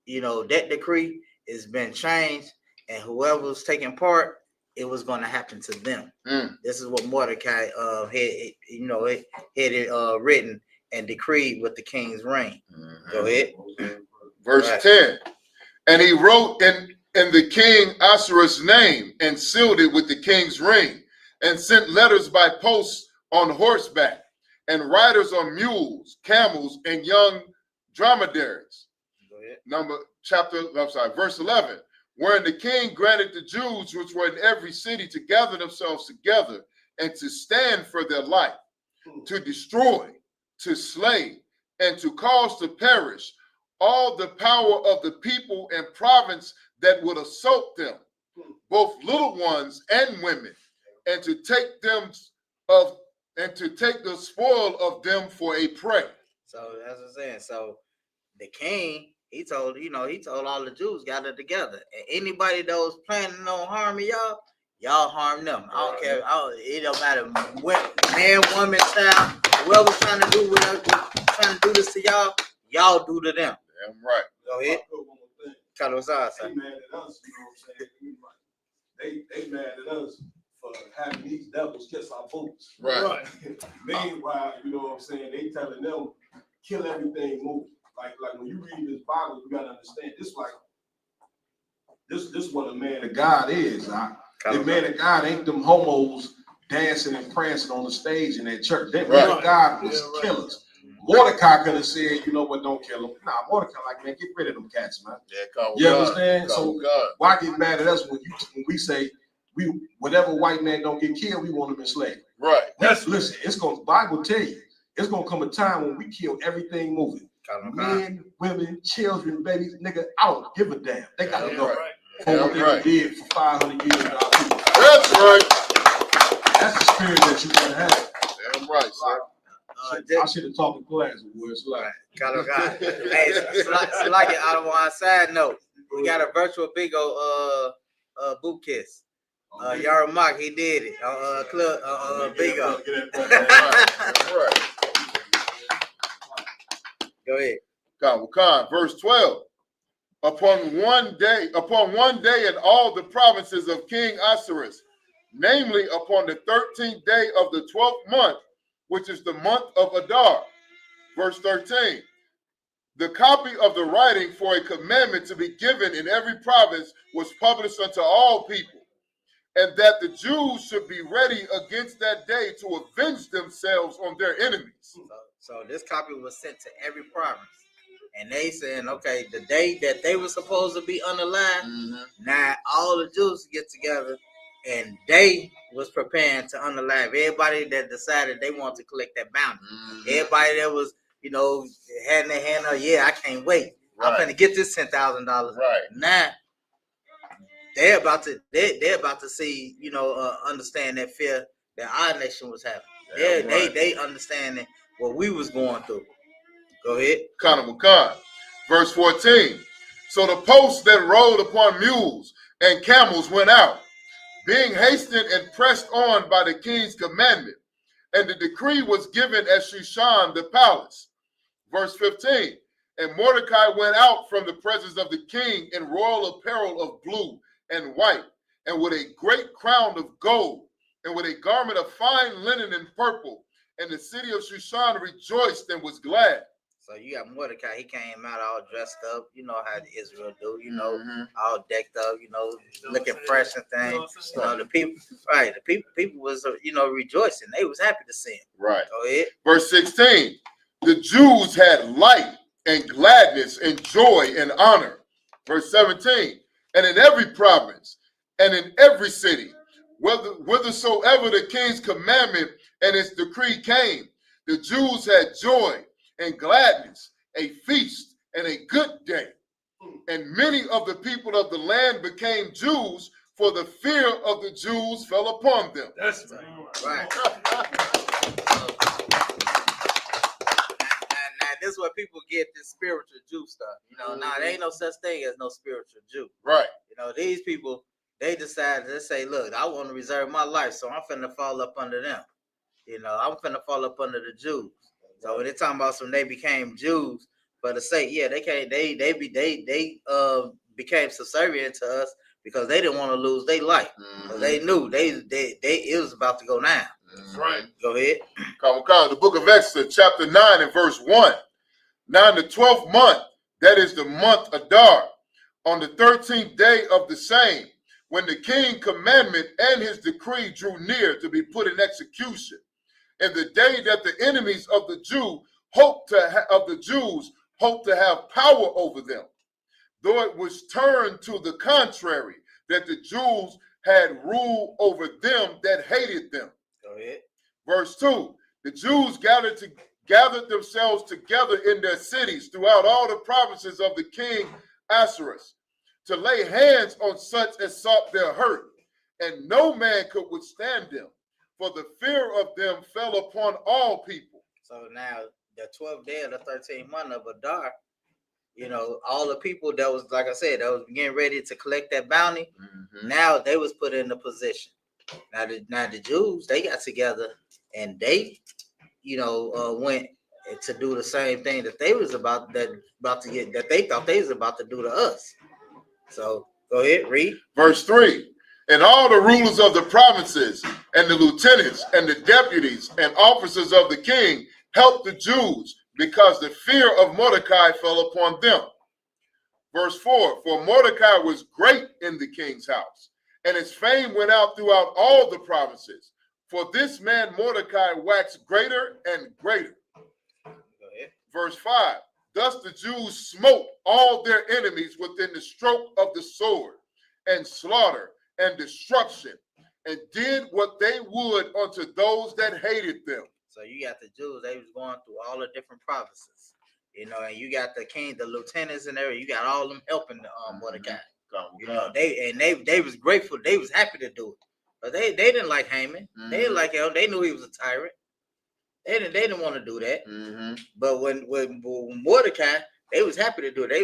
That decree has been changed, and whoever was taking part, it was going to happen to them. This is what Mordecai had written and decreed with the king's ring. Go ahead. Verse 10. And he wrote in the king Ahasuerus' name and sealed it with the king's ring, and sent letters by post on horseback, and riders on mules, camels, and young dromedaries. Verse 11. Wherein the king granted the Jews which were in every city to gather themselves together and to stand for their life, to destroy, to slay, and to cause to perish all the power of the people and province that would assault them, both little ones and women, and to take the spoil of them for a prey. So that's what I'm saying. So the king, he told all the Jews gathered together, and anybody that was planning on harming y'all harm them. I don't care. It don't matter what man, woman, child, whoever's trying to do this to y'all do to them. Damn right. Go ahead. Tell us our They mad at us, you know what I'm saying? They mad at us for having these devils kiss our boots. Right. Meanwhile, you know what I'm saying? They telling them kill everything moving. Like when you read this Bible, you gotta understand this. Like this what a man of God is. The man of God ain't them homos dancing and prancing on the stage in that church. That man of God was killers. Mordecai could have said, you know what, don't kill them. Nah, Mordecai like, man, get rid of them cats, man. You understand? So why get mad at us when we say whatever white man don't get killed, we want him enslaved. Right. Listen, Bible tell you, it's gonna come a time when we kill everything moving. Men, women, children, babies, nigga, I don't give a damn. They gotta go. What they did for 500 years. That's right. That's the spirit that you gotta have. Damn right, sir. I should have talked in class. It's like, hey, so like it. On a side note, we got a virtual big old boot kiss. Yara Mock, he did it. Club big O. Right. Go ahead. Verse 12. Upon one day in all the provinces of King Ahasuerus, namely upon the 13th day of the 12th month, which is the month of Adar. Verse 13. The copy of the writing for a commandment to be given in every province was published unto all people, and that the Jews should be ready against that day to avenge themselves on their enemies. So this copy was sent to every province, and they saying, okay, the day that they were supposed to be unalive, now all the Jews get together, and they was preparing to unalive everybody that decided they want to collect that bounty. Everybody that was, had their hand up, I can't wait. I'm gonna get this $10,000. Right. Now they're about to see, understand that fear that our nation was having. They understanding what we was going through. Go ahead. Verse 14. So the posts that rode upon mules and camels went out, being hastened and pressed on by the king's commandment. And the decree was given at Shushan the palace. Verse 15. And Mordecai went out from the presence of the king in royal apparel of blue and white, and with a great crown of gold, and with a garment of fine linen and purple. And the city of Shushan rejoiced and was glad. So you got Mordecai, he came out all dressed up, you know how Israel do, you know, all decked up, you know, looking fresh and things. You know, the people, right, the people was, you know, rejoicing. They was happy to see him. Right. Go ahead. Verse 16, the Jews had light and gladness and joy and honor. Verse 17, and in every province and in every city, whithersoever the king's commandment and its decree came, the Jews had joy and gladness, a feast and a good day. And many of the people of the land became Jews, for the fear of the Jews fell upon them. That's right. Right. Now, this is where people get this spiritual Jew stuff. You know, now there ain't no such thing as no spiritual Jew. Right. You know, these people, they decided to say, look, I want to reserve my life, so I'm finna fall up under them. You know, I'm finna fall up under the Jews. So when they're talking about some, they became Jews for the sake, yeah, they became subservient to us because they didn't want to lose their life. Because they knew it was about to go down. Right. Go ahead. The book of Exodus, chapter 9 and verse 1. Now in the 12th month, that is the month Adar, on the 13th day of the same, when the king's commandment and his decree drew near to be put in execution, and the day that the enemies of the Jews hoped to have power over them, though it was turned to the contrary, that the Jews had rule over them that hated them. Go ahead. Verse 2, the Jews gathered themselves together in their cities throughout all the provinces of the king Ahasuerus, to lay hands on such as sought their hurt, and no man could withstand them, for the fear of them fell upon all people. So now the 12th day of the 13th month of Adar, you know, all the people that was, like I said, that was getting ready to collect that bounty, now they was put in a position. Now the Jews, they got together and they, you know, went to do the same thing that they was about to get, that they thought they was about to do to us. So go ahead, read. Verse 3, and all the rulers of the provinces and the lieutenants and the deputies and officers of the king helped the Jews, because the fear of Mordecai fell upon them. Verse 4, for Mordecai was great in the king's house, and his fame went out throughout all the provinces. For this man Mordecai waxed greater and greater. Go ahead. Verse 5, thus the Jews smote all their enemies within the stroke of the sword, and slaughter and destruction, and did what they would unto those that hated them. So you got the Jews, they was going through all the different provinces, you know, and you got the king, the lieutenants and everything. You got all them helping Mordecai. You know, they was grateful, they was happy to do it, but they didn't like Haman. They didn't like him. They knew he was a tyrant. They didn't want to do that. But when Mordecai, they was happy to do it. They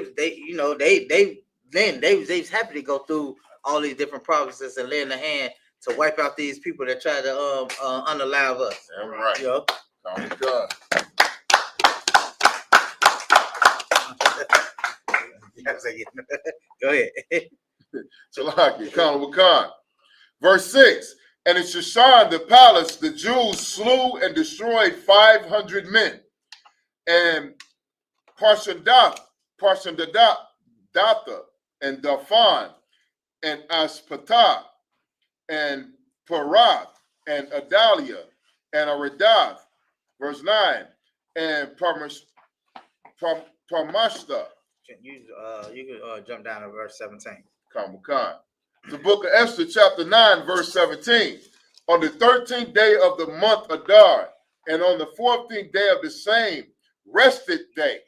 was happy to go through all these different provinces and lend a hand to wipe out these people that try to unalive us. That's right. You know? Go ahead. Verse 6, and in Shushan the palace, the Jews slew and destroyed 500 men. And Parshandatha and Daphan and Aspatah and Parath and Adalia and Aridath. Verse 9, and Parmashta. You can jump down to verse 17. The book of Esther, chapter 9, verse 17. On the 13th day of the month Adar, and on the 14th day of the same, rested they,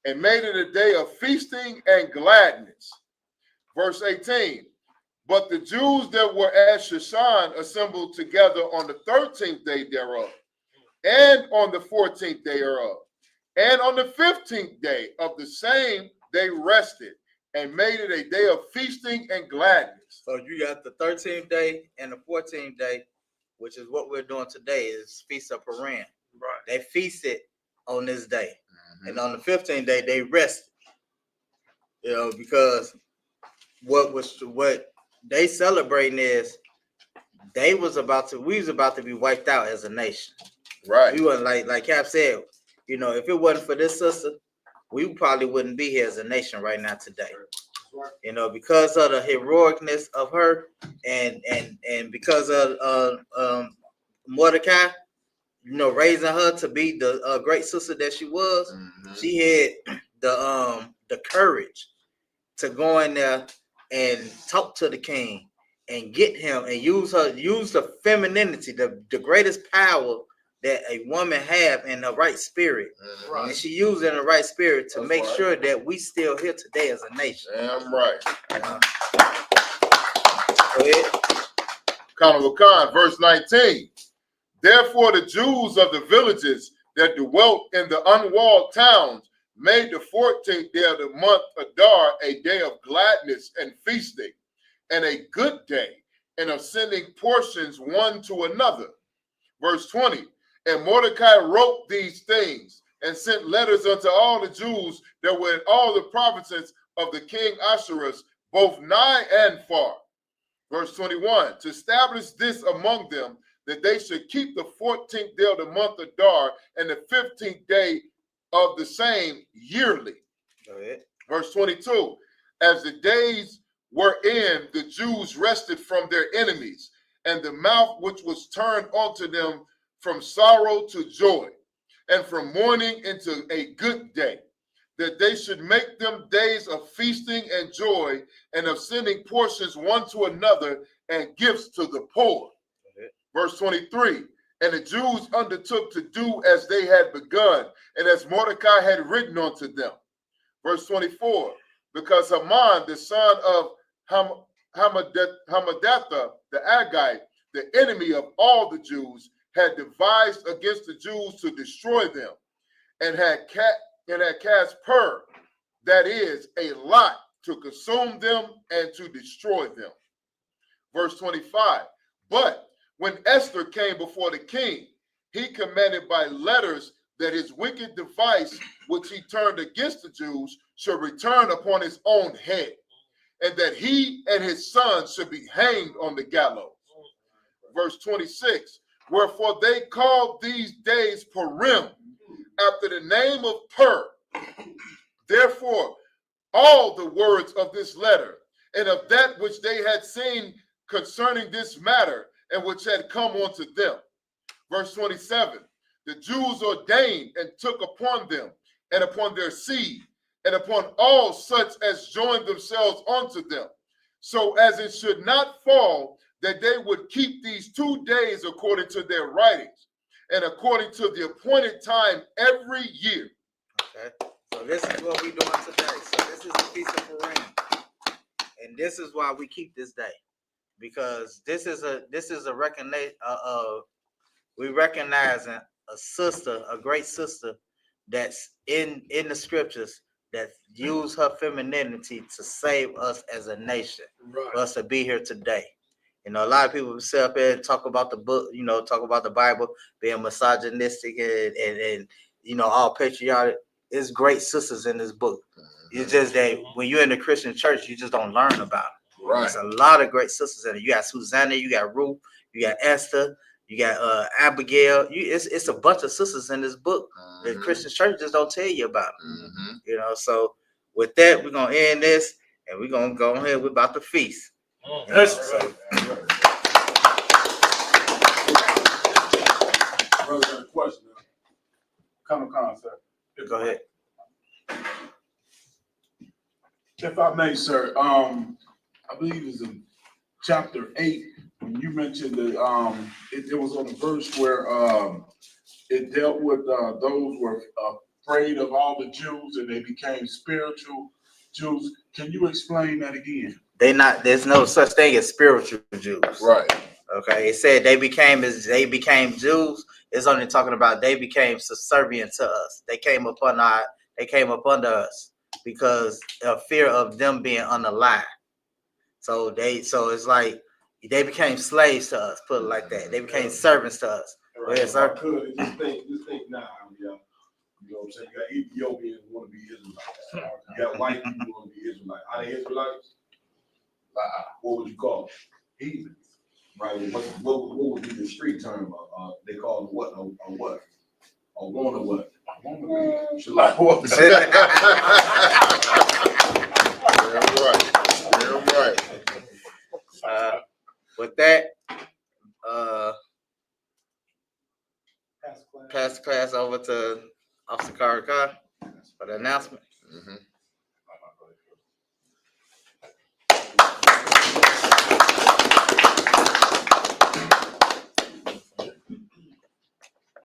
and made it a day of feasting and gladness. Verse 18. But the Jews that were at Shushan assembled together on the 13th day thereof, and on the 14th day thereof, and on the 15th day of the same they rested, and made it a day of feasting and gladness. So you got the 13th day and the 14th day, which is what we're doing today, is Feast of Purim. Right. They feasted on this day. And on the 15th day, they rested. You know, because what they celebrating is we was about to be wiped out as a nation. Right. We wasn't like Cap said, you know, if it wasn't for this sister, we probably wouldn't be here as a nation right now today. You know, because of the heroicness of her and because of Mordecai, you know, raising her to be the great sister that she was, she had the courage to go in there and talk to the king and get him and use the femininity, the greatest power that a woman have in the right spirit. Right. And she used it in the right spirit to make sure that we still here today as a nation. Damn right. Go ahead. Khan, verse 19. Therefore the Jews of the villages that dwelt in the unwalled towns made the 14th day of the month Adar a day of gladness and feasting, and a good day, and of sending portions one to another. Verse 20. And Mordecai wrote these things and sent letters unto all the Jews that were in all the provinces of the king Ahasuerus, both nigh and far. Verse 21, to establish this among them, that they should keep the 14th day of the month Adar and the 15th day of the same yearly. Go ahead. Verse 22, as the days were in, the Jews rested from their enemies, and the mouth which was turned unto them from sorrow to joy, and from mourning into a good day, that they should make them days of feasting and joy, and of sending portions one to another, and gifts to the poor. Verse 23, and the Jews undertook to do as they had begun, and as Mordecai had written unto them. Verse 24, because Haman, the son of Hammedatha the Agagite, the enemy of all the Jews, had devised against the Jews to destroy them, and had cast pur, that is, a lot, to consume them and to destroy them. Verse 25, but when Esther came before the king, he commanded by letters that his wicked device, which he turned against the Jews, should return upon his own head, and that he and his sons should be hanged on the gallows. Verse 26, wherefore they called these days Purim, after the name of Pur. Therefore, all the words of this letter, and of that which they had seen concerning this matter, and which had come unto them. Verse 27, the Jews ordained and took upon them, and upon their seed, and upon all such as joined themselves unto them, so as it should not fall, that they would keep these 2 days according to their writings, and according to the appointed time every year. Okay, so this is what we're doing today. So this is the Feast of Purim, and this is why we keep this day, because this is a recognition. We recognizing a sister, a great sister, that's in the scriptures that use her femininity to save us as a nation, right, for us to be here today. You know, a lot of people sit up here and talk about the book, you know, talk about the Bible being misogynistic and you know, all patriotic. There's great sisters in this book. It's just that when you're in the Christian church, you just don't learn about it. Right. There's a lot of great sisters in it. You got Susanna, you got Ruth, you got Esther, you got Abigail. It's a bunch of sisters in this book that the Christian church just don't tell you about. You know, so with that, we're gonna end this, and we're gonna go ahead. We're about to feast. That's right. Brother, got a question. Come on, sir. Go ahead. If I may, sir, I believe it's in chapter 8 when you mentioned that it was on a verse where it dealt with those who were afraid of all the Jews and they became spiritual Jews. Can you explain that again? There's no such thing as spiritual Jews. Right. Okay. It said they became Jews. It's only talking about they became subservient to us. They came upon us. because of fear of them being unalive. So it's like they became slaves to us, put it like that. They became servants to us. Right. If I could, just think now, yeah. You know what I'm saying? You got Ethiopians who want to be Israelites. You got white people who want to be Israelites. Are they Israelites? What would you call them? Heathens. Right. What would be the street term? They call them what? A what? A wanna what? Like what? Damn right. With that, pass the class over to Officer Carter for the announcement. Mm-hmm.